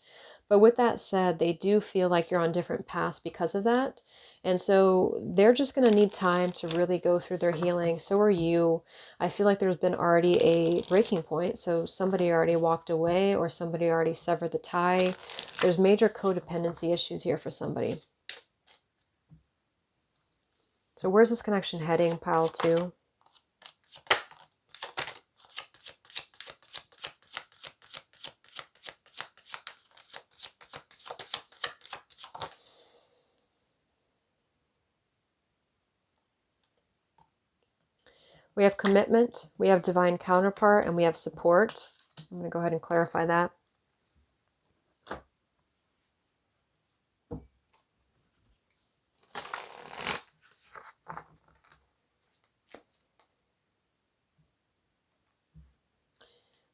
S1: But with that said, they do feel like you're on different paths because of that. And so they're just going to need time to really go through their healing. So are you. I feel like there's been already a breaking point. So somebody already walked away, or somebody already severed the tie. There's major codependency issues here for somebody. So where's this connection heading, pile 2? We have commitment, we have divine counterpart, and we have support. I'm going to go ahead and clarify that.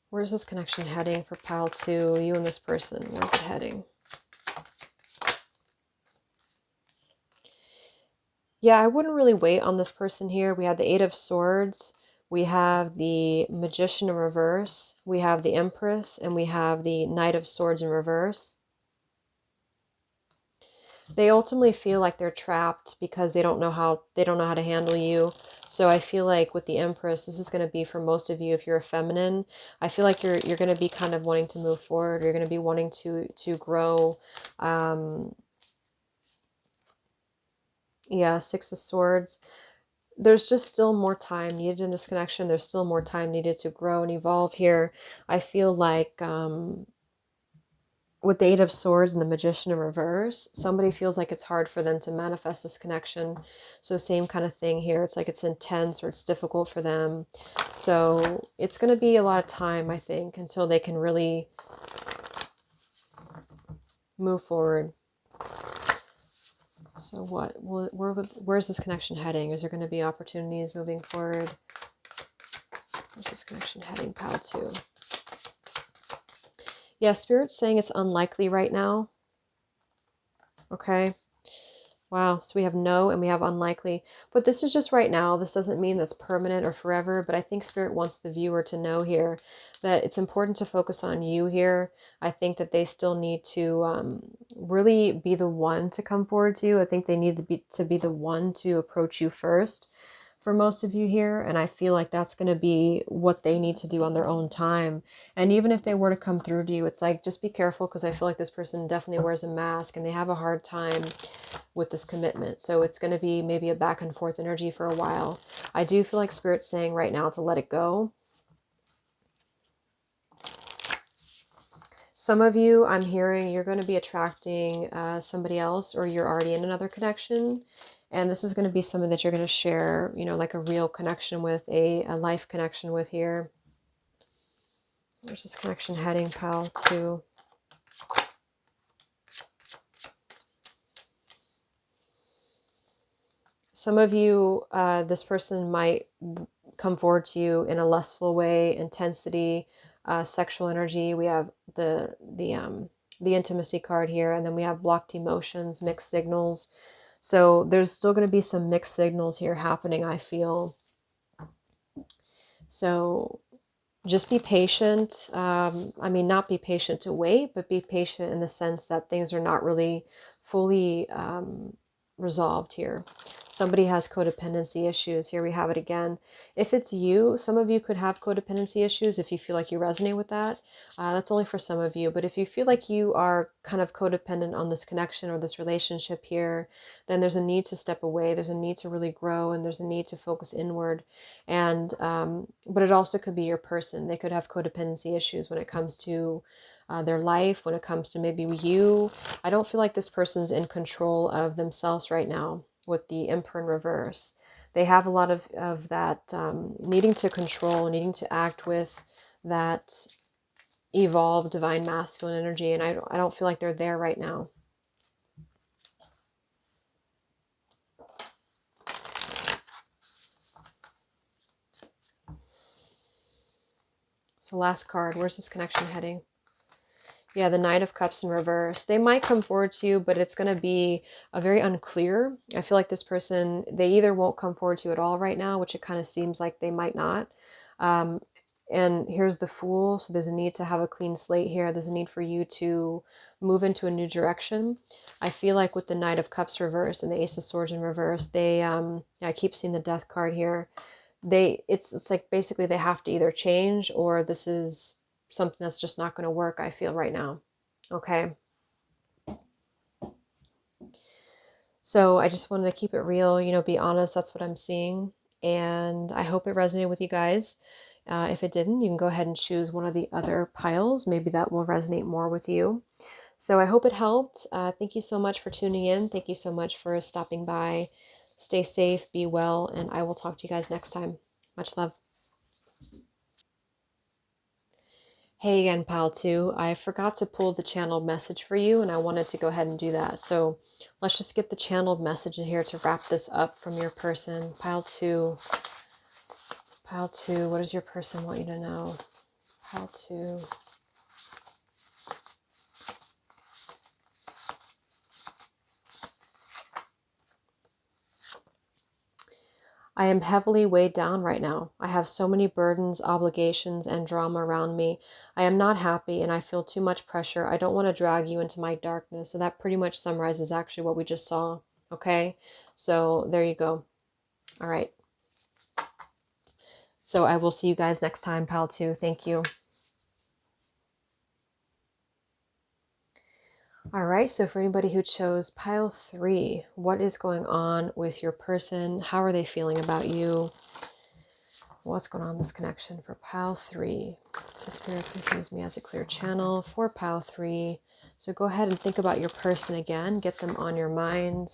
S1: Where's this connection heading for pile 2? You and this person, where's it heading? Yeah, I wouldn't really wait on this person here. We have the 8 of Swords. We have the Magician in reverse. We have the Empress. And we have the Knight of Swords in reverse. They ultimately feel like they're trapped because they don't know how to handle you. So I feel like with the Empress, this is going to be for most of you, if you're a feminine, I feel like you're going to be kind of wanting to move forward. Or you're going to be wanting to grow. Yeah, 6 of Swords. There's just still more time needed in this connection. There's still more time needed to grow and evolve here. I feel like with the 8 of Swords and the Magician in reverse, somebody feels like it's hard for them to manifest this connection. So same kind of thing here. It's like it's intense or it's difficult for them. So it's going to be a lot of time, I think, until they can really move forward. So what? Where's this connection heading? Is there going to be opportunities moving forward? Where's this connection heading, pile 2? Yeah, Spirit's saying it's unlikely right now. Okay. Wow. So we have no and we have unlikely. But this is just right now. This doesn't mean that's permanent or forever. But I think Spirit wants the viewer to know here that it's important to focus on you here. I think that they still need to really be the one to come forward to you. I think they need to be the one to approach you first for most of you here. And I feel like that's going to be what they need to do on their own time. And even if they were to come through to you, it's like, just be careful, because I feel like this person definitely wears a mask and they have a hard time with this commitment. So it's going to be maybe a back and forth energy for a while. I do feel like Spirit's saying right now to let it go. Some of you, I'm hearing you're going to be attracting somebody else, or you're already in another connection. And this is going to be something that you're going to share, you know, like a real connection with, a life connection with here. There's this connection heading, pile 2. Some of you, this person might come forward to you in a lustful way, intensity, sexual energy. We have the intimacy card here, and then we have blocked emotions, mixed signals. So there's still going to be some mixed signals here happening, I feel. So just be patient. I mean, not be patient to wait, but be patient in the sense that things are not really fully resolved here. Somebody has codependency issues. Here we have it again. If it's you, some of you could have codependency issues if you feel like you resonate with that. That's only for some of you. But if you feel like you are kind of codependent on this connection or this relationship here, then there's a need to step away. There's a need to really grow, and there's a need to focus inward. And but it also could be your person. They could have codependency issues when it comes to their life, when it comes to maybe you. I don't feel like this person's in control of themselves right now with the Emperor in reverse. They have a lot of that needing to control, needing to act with that evolved divine masculine energy. And I don't feel like they're there right now. So last card, where's this connection heading? Yeah, the Knight of Cups in reverse. They might come forward to you, but it's going to be a very unclear. I feel like this person, they either won't come forward to you at all right now, which it kind of seems like they might not. And here's the Fool. So there's a need to have a clean slate here. There's a need for you to move into a new direction. I feel like with the Knight of Cups reverse and the Ace of Swords in reverse, they, yeah, I keep seeing the Death card here. It's like basically they have to either change, or this is something that's just not going to work, I feel right now. Okay. So I just wanted to keep it real, you know, be honest. That's what I'm seeing. And I hope it resonated with you guys. If it didn't, you can go ahead and choose one of the other piles. Maybe that will resonate more with you. So I hope it helped. Thank you so much for tuning in. Thank you so much for stopping by. Stay safe, be well, and I will talk to you guys next time. Much love. Hey again, pile 2. I forgot to pull the channeled message for you, and I wanted to go ahead and do that. So let's just get the channeled message in here to wrap this up from your person. Pile 2. Pile 2, what does your person want you to know? Pile 2. I am heavily weighed down right now. I have so many burdens, obligations, and drama around me. I am not happy and I feel too much pressure. I don't want to drag you into my darkness. So that pretty much summarizes actually what we just saw. Okay, so there you go. All right. So I will see you guys next time, pal 2. Thank you. All right, so for anybody who chose pile 3, what is going on with your person? How are they feeling about you? What's going on in this connection for pile 3? So Spirit, please use me as a clear channel for pile 3. So go ahead and think about your person again, get them on your mind.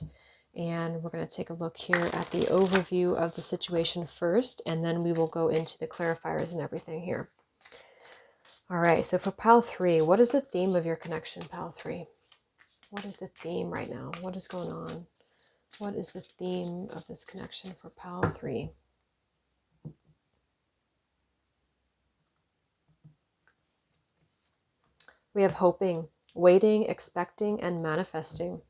S1: And we're going to take a look here at the overview of the situation first, and then we will go into the clarifiers and everything here. All right, so for pile 3, what is the theme of your connection, pile 3? What is the theme right now? What is going on? What is the theme of this connection for pile 3? We have hoping, waiting, expecting, and manifesting.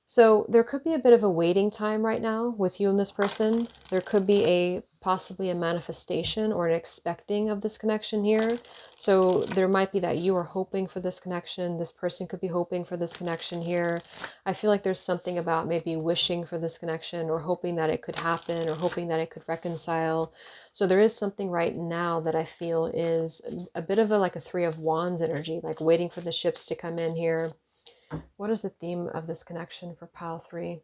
S1: So there could be a bit of a waiting time right now with you and this person. There could be possibly a manifestation or an expecting of this connection here. So there might be that you are hoping for this connection. This person could be hoping for this connection here. I feel like there's something about maybe wishing for this connection, or hoping that it could happen, or hoping that it could reconcile. So there is something right now that I feel is a bit of like a 3 of Wands energy, like waiting for the ships to come in here. What is the theme of this connection for pile 3?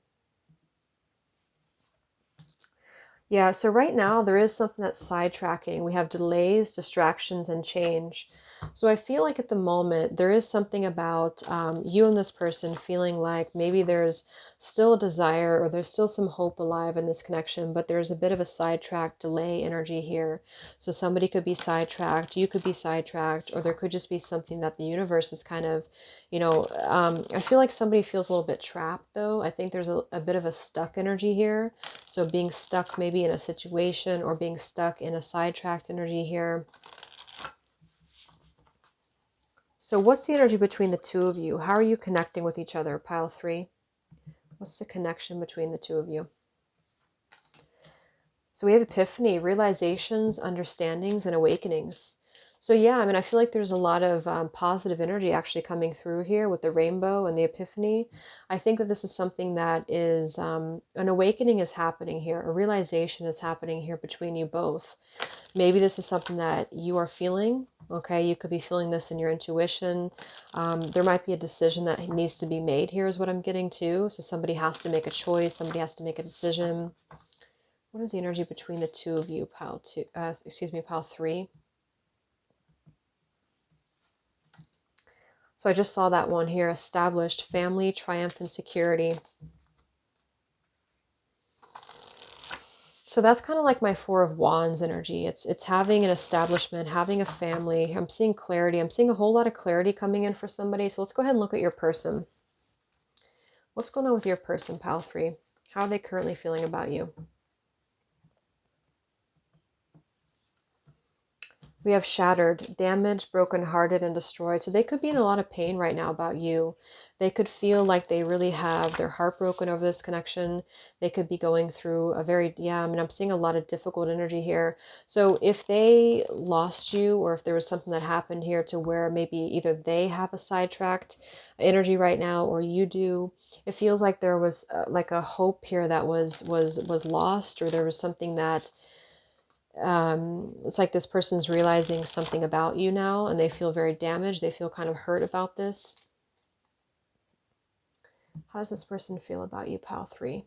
S1: Yeah, so right now there is something that's sidetracking. We have delays, distractions, and change. So I feel like at the moment there is something about you and this person feeling like maybe there's still a desire, or there's still some hope alive in this connection, but there's a bit of a sidetrack delay energy here. So somebody could be sidetracked, you could be sidetracked, or there could just be something that the universe is kind of, you know, I feel like somebody feels a little bit trapped though. I think there's a bit of a stuck energy here. So being stuck maybe in a situation, or being stuck in a sidetracked energy here. So what's the energy between the two of you? How are you connecting with each other, pile 3? What's the connection between the two of you? So we have epiphany, realizations, understandings, and awakenings. So yeah, I mean, I feel like there's a lot of positive energy actually coming through here with the rainbow and the epiphany. I think that this is something that is, an awakening is happening here. A realization is happening here between you both. Maybe this is something that you are feeling. Okay, you could be feeling this in your intuition. There might be a decision that needs to be made here is what I'm getting to. So somebody has to make a choice. Somebody has to make a decision. What is the energy between the two of you, pile 2? Pile 3. So I just saw that one here, established, family, triumph, and security. So that's kind of like my Four of Wands energy. It's having an establishment, having a family. I'm seeing clarity. I'm seeing a whole lot of clarity coming in for somebody. So let's go ahead and look at your person. What's going on with your person, pile 3? How are they currently feeling about you? We have shattered, damaged, brokenhearted, and destroyed. So they could be in a lot of pain right now about you. They could feel like they really have their heart broken over this connection. They could be going through a very, yeah, I mean, I'm seeing a lot of difficult energy here. So if they lost you, or if there was something that happened here to where maybe either they have a sidetracked energy right now or you do, it feels like there was like a hope here that was lost, or there was something that it's like this person's realizing something about you now and they feel very damaged. They feel kind of hurt about this. How does this person feel about you, pile 3?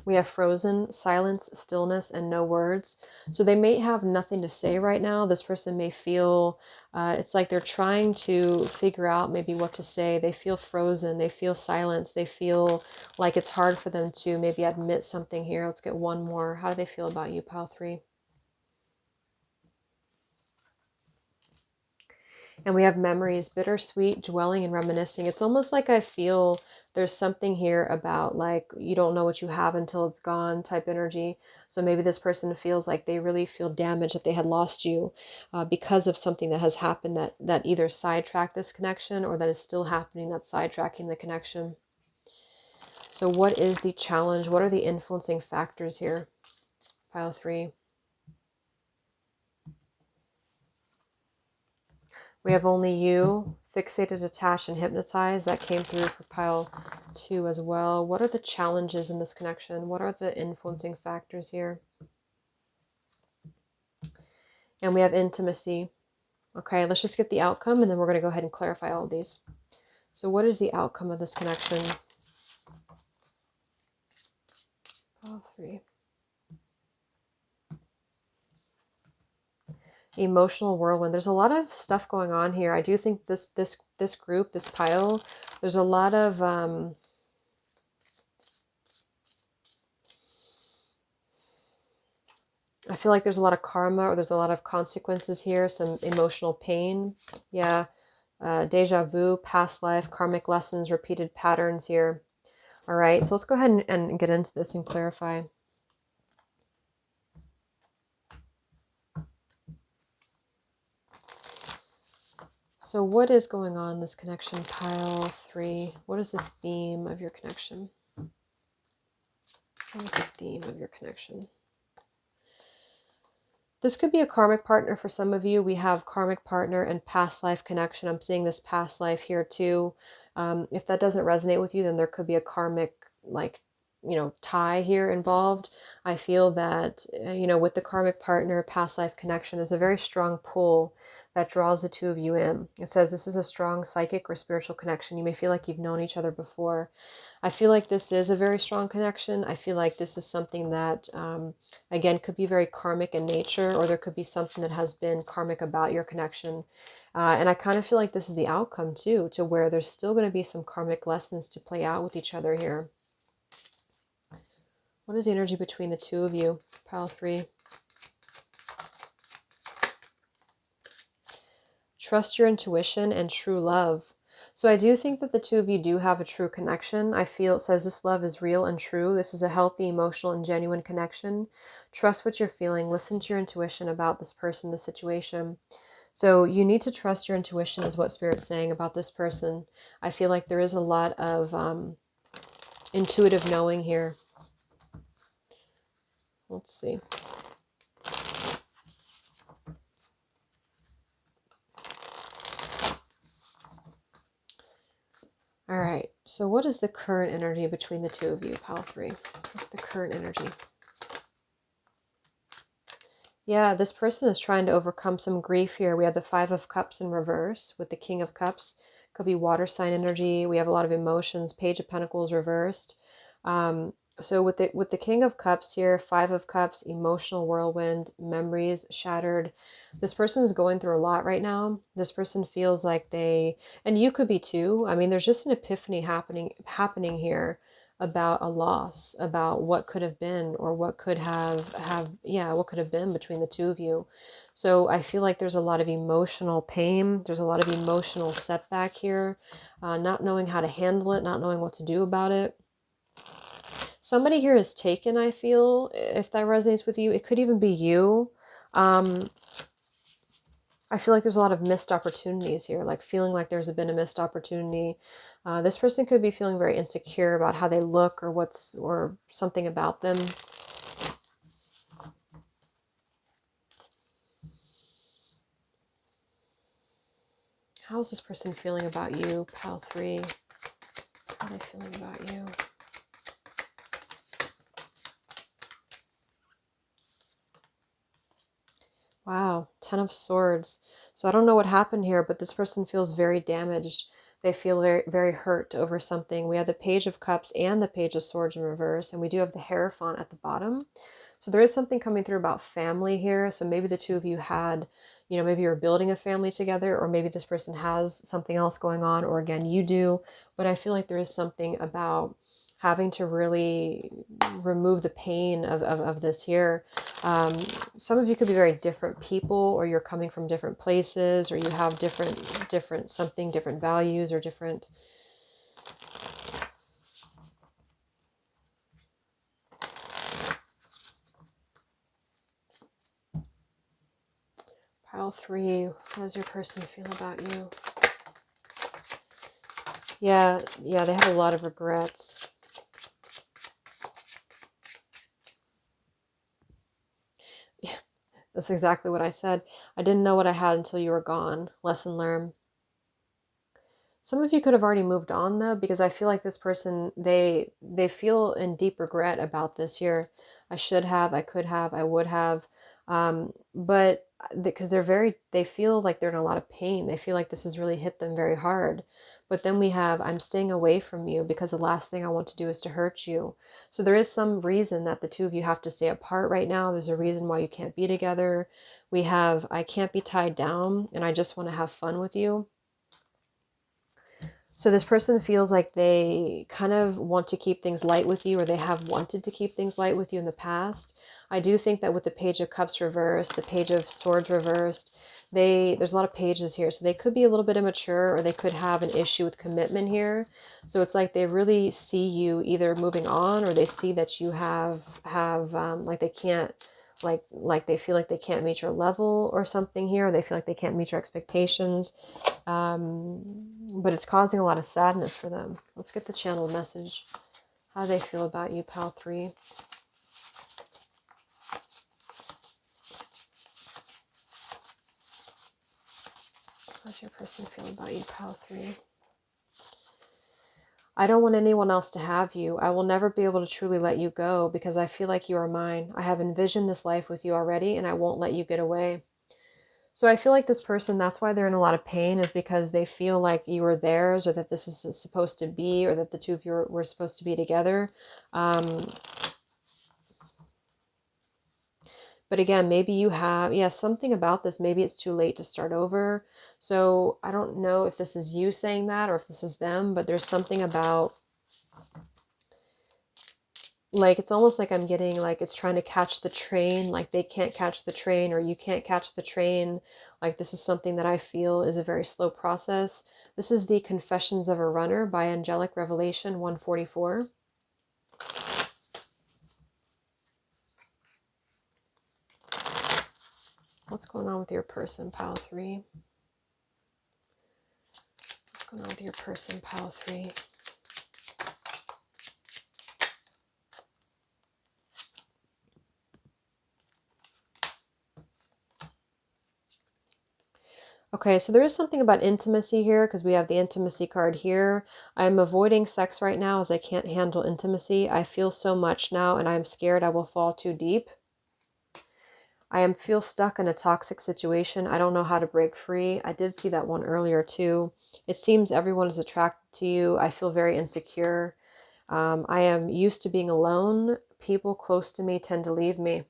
S1: We have frozen, silence, stillness, and no words. So they may have nothing to say right now. This person may feel, it's like they're trying to figure out maybe what to say. They feel frozen. They feel silence. They feel like it's hard for them to maybe admit something here. Let's get one more. How do they feel about you, pile 3? And we have memories, bittersweet, dwelling and reminiscing. It's almost like I feel there's something here about like you don't know what you have until it's gone type energy. So maybe this person feels like they really feel damaged, that they had lost you because of something that has happened that either sidetracked this connection or that is still happening that's sidetracking the connection. So what is the challenge? What are the influencing factors here? Pile 3. We have only you, fixated, attached, and hypnotized. That came through for pile 2 as well. What are the challenges in this connection? What are the influencing factors here? And we have intimacy. Okay, let's just get the outcome and then we're going to go ahead and clarify all of these. So what is the outcome of this connection? Pile 3. Emotional whirlwind. There's a lot of stuff going on here. I do think this group, this pile, there's a lot of I feel like there's a lot of karma, or there's a lot of consequences here, some emotional pain. Yeah, deja vu, past life, karmic lessons, repeated patterns here. All right, so let's go ahead and get into this and clarify. So what is going on in this connection, pile 3? What is the theme of your connection? What is the theme of your connection? This could be a karmic partner for some of you. We have karmic partner and past life connection. I'm seeing this past life here too. If that doesn't resonate with you, then there could be a karmic, like, tie here involved. I feel that, with the karmic partner, past life connection, there's a very strong pull that draws the two of you in. It says this is a strong psychic or spiritual connection. You may feel like you've known each other before. I feel like this is a very strong connection. I feel like this is something that, again, could be very karmic in nature, or there could be something that has been karmic about your connection. And I kind of feel like this is the outcome too, to where there's still going to be some karmic lessons to play out with each other here. What is the energy between the two of you? Pile 3. Trust your intuition and true love. So I do think that the two of you do have a true connection. I feel it says this love is real and true. This is a healthy, emotional, and genuine connection. Trust what you're feeling. Listen to your intuition about this person, the situation. So you need to trust your intuition is what Spirit's saying about this person. I feel like there is a lot of intuitive knowing here. Let's see. All right, so what is the current energy between the two of you, pile 3? What's the current energy? Yeah, this person is trying to overcome some grief here. We have the 5 of Cups in reverse with the King of Cups. Could be water sign energy. We have a lot of emotions. Page of Pentacles reversed. So with the King of Cups here, 5 of Cups, emotional whirlwind, memories shattered. This person is going through a lot right now. This person feels like and you could be too. I mean, there's just an epiphany happening here. about a loss, about what could have been, or what could what could have been between the two of you. So I feel like there's a lot of emotional pain. There's a lot of emotional setback here, not knowing how to handle it, not knowing what to do about it. Somebody here is taken, I feel, if that resonates with you. It could even be you. I feel like there's a lot of missed opportunities here, like feeling like there's been a missed opportunity. This person could be feeling very insecure about how they look or something about them. How is this person feeling about you, Pile 3? How are they feeling about you? Wow, 10 of Swords. So I don't know what happened here, but this person feels very damaged. They feel very, very hurt over something. We have the Page of Cups and the Page of Swords in reverse, and we do have the Hierophant at the bottom. So there is something coming through about family here. So maybe the two of you had, maybe you're building a family together, or maybe this person has something else going on, or again, you do. But I feel like there is something about having to really remove the pain of this here. Some of you could be very different people, or you're coming from different places, or you have different values, or different. Pile 3, how does your person feel about you? Yeah, they have a lot of regrets. That's exactly what I said. I didn't know what I had until you were gone. Lesson learned. Some of you could have already moved on though, because I feel like this person, they feel in deep regret about this here. I should have, I could have, I would have. But because they feel like they're in a lot of pain. They feel like this has really hit them very hard. But then we have, I'm staying away from you because the last thing I want to do is to hurt you. So there is some reason that the two of you have to stay apart right now. There's a reason why you can't be together. We have, I can't be tied down and I just want to have fun with you. So this person feels like they kind of want to keep things light with you, or they have wanted to keep things light with you in the past. I do think that with the Page of Cups reversed, the Page of Swords reversed, there's a lot of pages here. So they could be a little bit immature, or they could have an issue with commitment here. So it's like they really see you either moving on, or they see that you have like they can't, like they feel like they can't meet your level or something here. Or they feel like they can't meet your expectations. But it's causing a lot of sadness for them. Let's get the channeled message. How do they feel about you, Pile 3? How does your person feel about you, Pile 3? I don't want anyone else to have you. I will never be able to truly let you go because I feel like you are mine. I have envisioned this life with you already, and I won't let you get away. So I feel like this person, that's why they're in a lot of pain, is because they feel like you were theirs, or that this is supposed to be, or that the two of you were supposed to be together. But again, maybe you have, something about this. Maybe it's too late to start over. So I don't know if this is you saying that or if this is them, but there's something about, like, it's almost like I'm getting like it's trying to catch the train, like they can't catch the train, or you can't catch the train. Like this is something that I feel is a very slow process. This is the Confessions of a Runner by Angelic Revelation 144. What's going on with your person, Pile 3? What's going on with your person, Pile 3? Okay, so there is something about intimacy here because we have the intimacy card here. I'm avoiding sex right now as I can't handle intimacy. I feel so much now and I'm scared I will fall too deep. I feel stuck in a toxic situation. I don't know how to break free. I did see that one earlier too. It seems everyone is attracted to you. I feel very insecure. I am used to being alone. People close to me tend to leave me.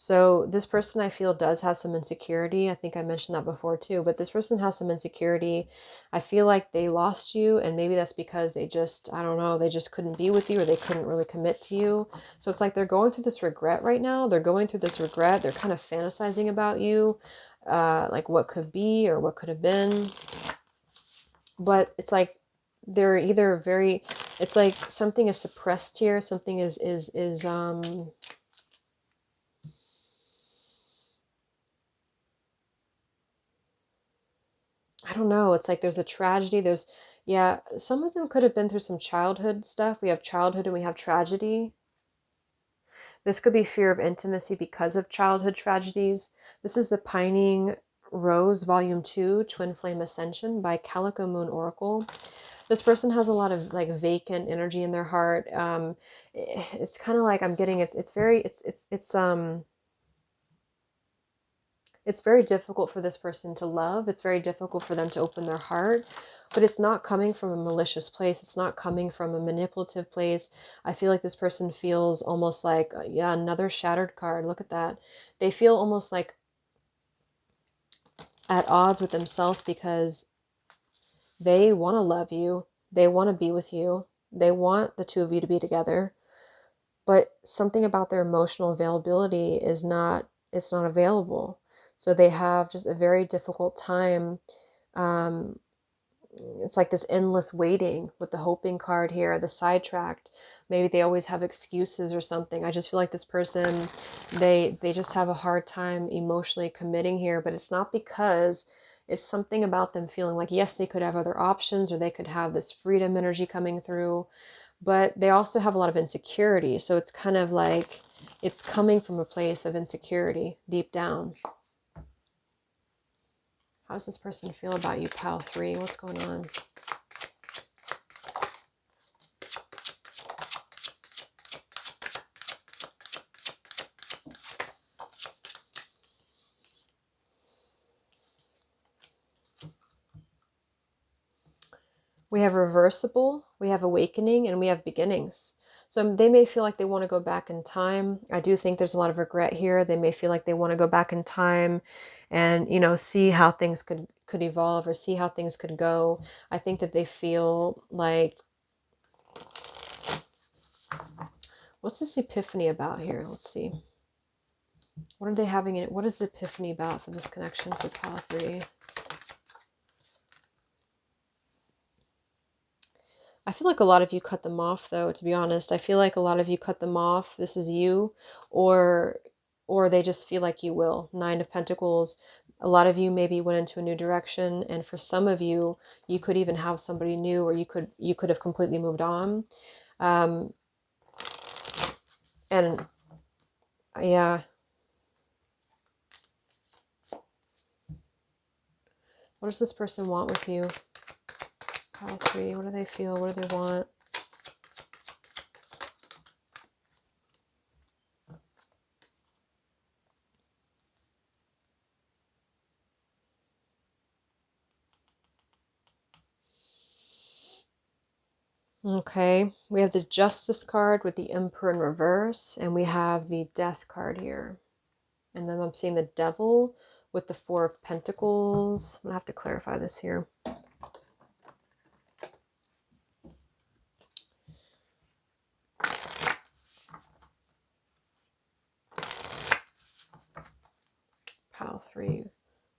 S1: So this person, I feel, does have some insecurity. I think I mentioned that before too, but this person has some insecurity. I feel like they lost you, and maybe that's because they just, I don't know, they just couldn't be with you, or they couldn't really commit to you. So it's like they're going through this regret right now. They're going through this regret. They're kind of fantasizing about you, like what could be or what could have been. But it's like they're either very, it's like something is suppressed here, something is I don't know. It's like there's a tragedy. There's, yeah, some of them could have been through some childhood stuff. We have childhood and we have tragedy. This could be fear of intimacy because of childhood tragedies. This is the Pining Rose, Volume 2, Twin Flame Ascension by Calico Moon Oracle. This person has a lot of like vacant energy in their heart. It's kind of like I'm getting, it's very, it's very difficult for this person to love. It's very difficult for them to open their heart, but it's not coming from a malicious place. It's not coming from a manipulative place. I feel like this person feels almost like, yeah, another shattered card. Look at that. They feel almost like at odds with themselves because they want to love you. They want to be with you. They want the two of you to be together, but something about their emotional availability is not, it's not available. So they have just a very difficult time. Um, it's like this endless waiting with the hoping card here, the sidetracked. Maybe they always have excuses or something. I just feel like this person, they just have a hard time emotionally committing here, but it's not because it's something about them feeling like, yes, they could have other options, or they could have this freedom energy coming through, but they also have a lot of insecurity. So it's kind of like it's coming from a place of insecurity deep down. How does this person feel about you, pile 3? What's going on? We have reversible, we have awakening, and we have beginnings. So they may feel like they want to go back in time. I do think there's a lot of regret here. They may feel like they want to go back in time and, you know, see how things could evolve, or see how things could go. I think that they feel like, what's this epiphany about here? Let's see. What are they having in it? What is the epiphany about for this connection for pile 3? I feel like a lot of you cut them off, though, to be honest. I feel like a lot of you cut them off. This is you, or they just feel like you will. 9 of Pentacles. A lot of you maybe went into a new direction, and for some of you, you could even have somebody new, or you could have completely moved on. And yeah. What does this person want with you? Pile 3. What do they feel? What do they want? Okay, we have the Justice card with the Emperor in reverse, and we have the Death card here. And then I'm seeing the Devil with the 4 of Pentacles. I'm going to have to clarify this here. Pile 3.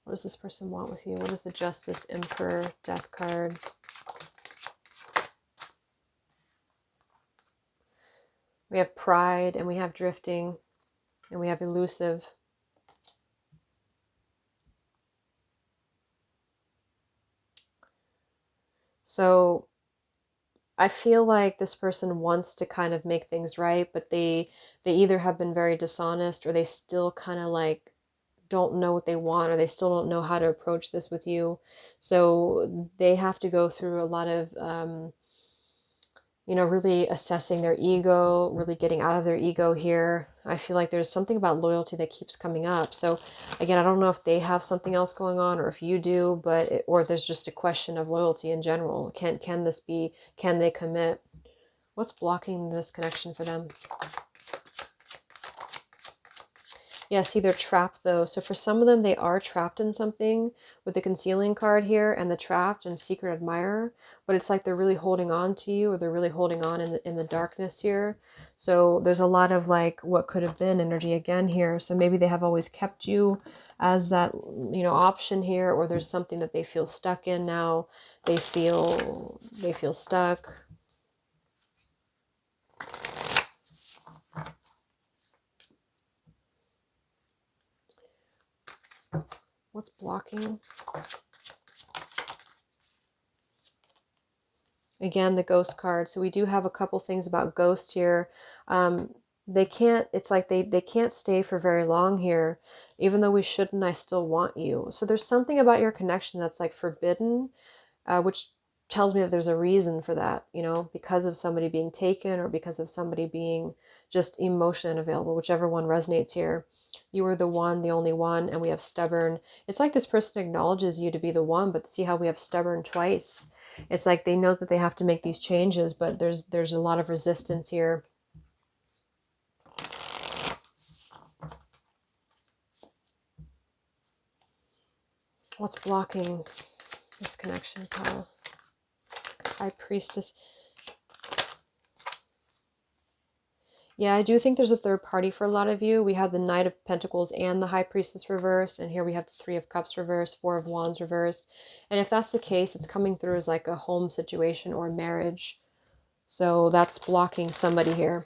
S1: What does this person want with you? What is the Justice, Emperor, Death card? We have Pride, and we have Drifting, and we have Elusive. So I feel like this person wants to kind of make things right, but they either have been very dishonest, or they still kind of like don't know what they want, or they still don't know how to approach this with you. So they have to go through a lot of you know, really assessing their ego, really getting out of their ego here. I feel like there's something about loyalty that keeps coming up. So again, I don't know if they have something else going on, or if you do, but or there's just a question of loyalty in general. Can this be, can they commit? What's blocking this connection for them? Yeah, see, they're trapped though. So for some of them, they are trapped in something with the concealing card here and the trapped and secret admirer. But it's like they're really holding on to you, or they're really holding on in the darkness here. So there's a lot of like what could have been energy again here. So maybe they have always kept you as that, you know, option here, or there's something that they feel stuck in now. They feel stuck. What's blocking? Again, the ghost card. So we do have a couple things about ghost here. They can't, it's like they can't stay for very long here. Even though we shouldn't, I still want you. So there's something about your connection that's like forbidden, which tells me that there's a reason for that, you know, because of somebody being taken or because of somebody being just emotion available, whichever one resonates here. You are the one, the only one, and we have stubborn. It's like this person acknowledges you to be the one, but see how we have stubborn twice. It's like they know that they have to make these changes, but there's a lot of resistance here. What's blocking this connection, Paul? High Priestess. Yeah, I do think there's a third party for a lot of you. We have the Knight of Pentacles and the High Priestess reversed, and here we have the Three of Cups reversed, Four of Wands reversed. And if that's the case, it's coming through as like a home situation or marriage. So that's blocking somebody here.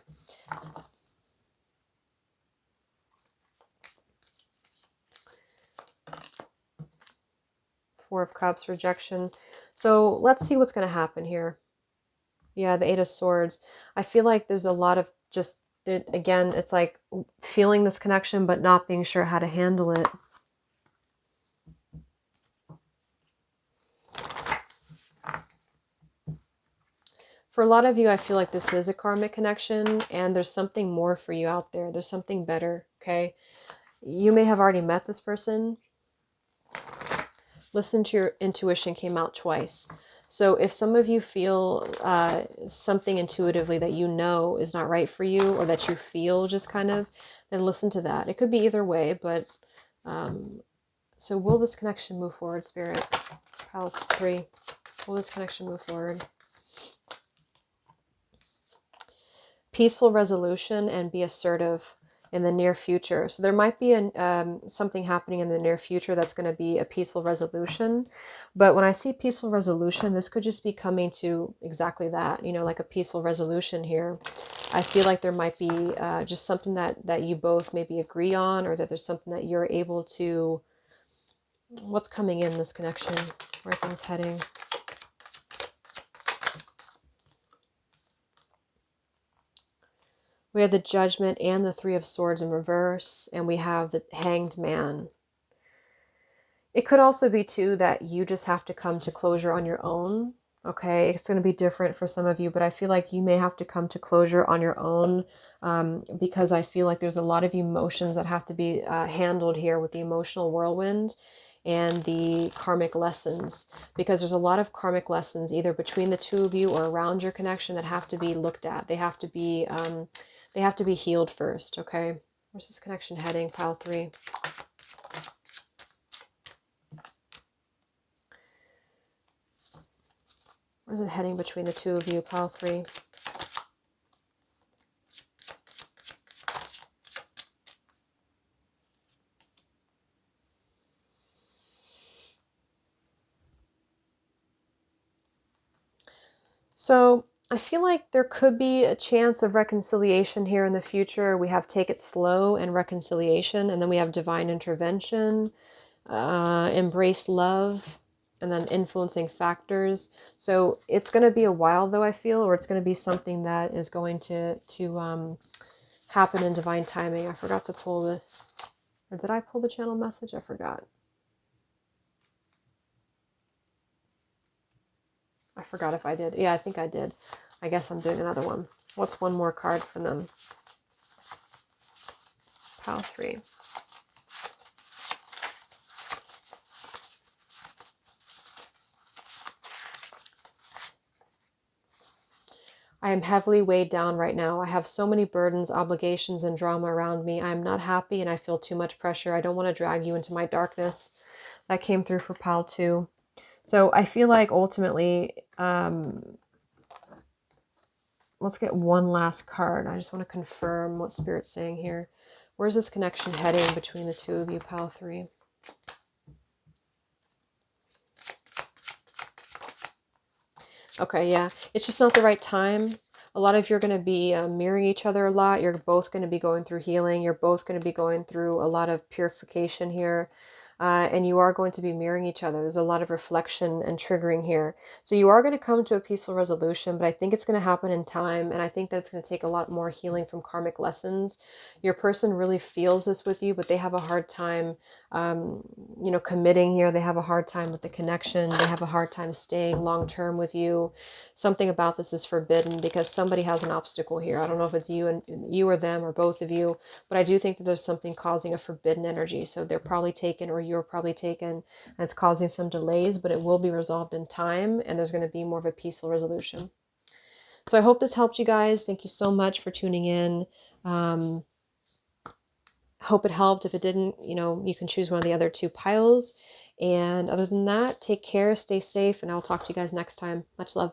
S1: Four of Cups, rejection. So let's see what's going to happen here. Yeah, the Eight of Swords. I feel like there's a lot of just, again, it's like feeling this connection, but not being sure how to handle it. For a lot of you, I feel like this is a karmic connection, and there's something more for you out there. There's something better, okay? You may have already met this person. Listen to your intuition came out twice. So if some of you feel something intuitively that you know is not right for you, or that you feel just kind of, then listen to that. It could be either way, but so will this connection move forward, Spirit? Palace 3. Will this connection move forward? Peaceful resolution and be assertive in the near future. So there might be something happening in the near future that's going to be a peaceful resolution. But when I see peaceful resolution, this could just be coming to exactly that, you know, like a peaceful resolution here. I feel like there might be just something that you both maybe agree on, or that there's something that you're able to, what's coming in this connection? Where are things heading? We have the Judgment and the Three of Swords in reverse, and we have the Hanged Man. It could also be, too, that you just have to come to closure on your own, okay? It's going to be different for some of you, but I feel like you may have to come to closure on your own because I feel like there's a lot of emotions that have to be handled here with the emotional whirlwind and the karmic lessons, because there's a lot of karmic lessons either between the two of you or around your connection that have to be looked at. They have to be healed first, okay? Where's this connection heading? Pile 3. Where's it heading between the two of you? Pile 3. So I feel like there could be a chance of reconciliation here in the future. We have take it slow and reconciliation, and then we have divine intervention, embrace love, and then influencing factors. So it's going to be a while, though, I feel, or it's going to be something that is going to happen in divine timing. I forgot to pull the, or did I pull the channel message? I forgot. I forgot if I did. Yeah, I think I did. I guess I'm doing another one. What's one more card from them? Pile 3. I am heavily weighed down right now. I have so many burdens, obligations, and drama around me. I am not happy and I feel too much pressure. I don't want to drag you into my darkness. That came through for pile 2. So I feel like ultimately, let's get one last card. I just want to confirm what Spirit's saying here. Where's this connection heading between the two of you, pile 3? Okay, yeah. It's just not the right time. A lot of you are going to be mirroring each other a lot. You're both going to be going through healing. You're both going to be going through a lot of purification here. And you are going to be mirroring each other. There's a lot of reflection and triggering here. So you are going to come to a peaceful resolution, but I think it's going to happen in time. And I think that it's going to take a lot more healing from karmic lessons. Your person really feels this with you, but they have a hard time, committing here. They have a hard time with the connection. They have a hard time staying long-term with you. Something about this is forbidden because somebody has an obstacle here. I don't know if it's you and you or them or both of you, but I do think that there's something causing a forbidden energy. So they're probably taken or you're probably taken, and it's causing some delays, but it will be resolved in time, and there's going to be more of a peaceful resolution. So I hope this helped you guys. Thank you so much for tuning in. Hope it helped. If it didn't, you can choose one of the other 2 piles. And other than that, take care, stay safe, and I'll talk to you guys next time. Much love.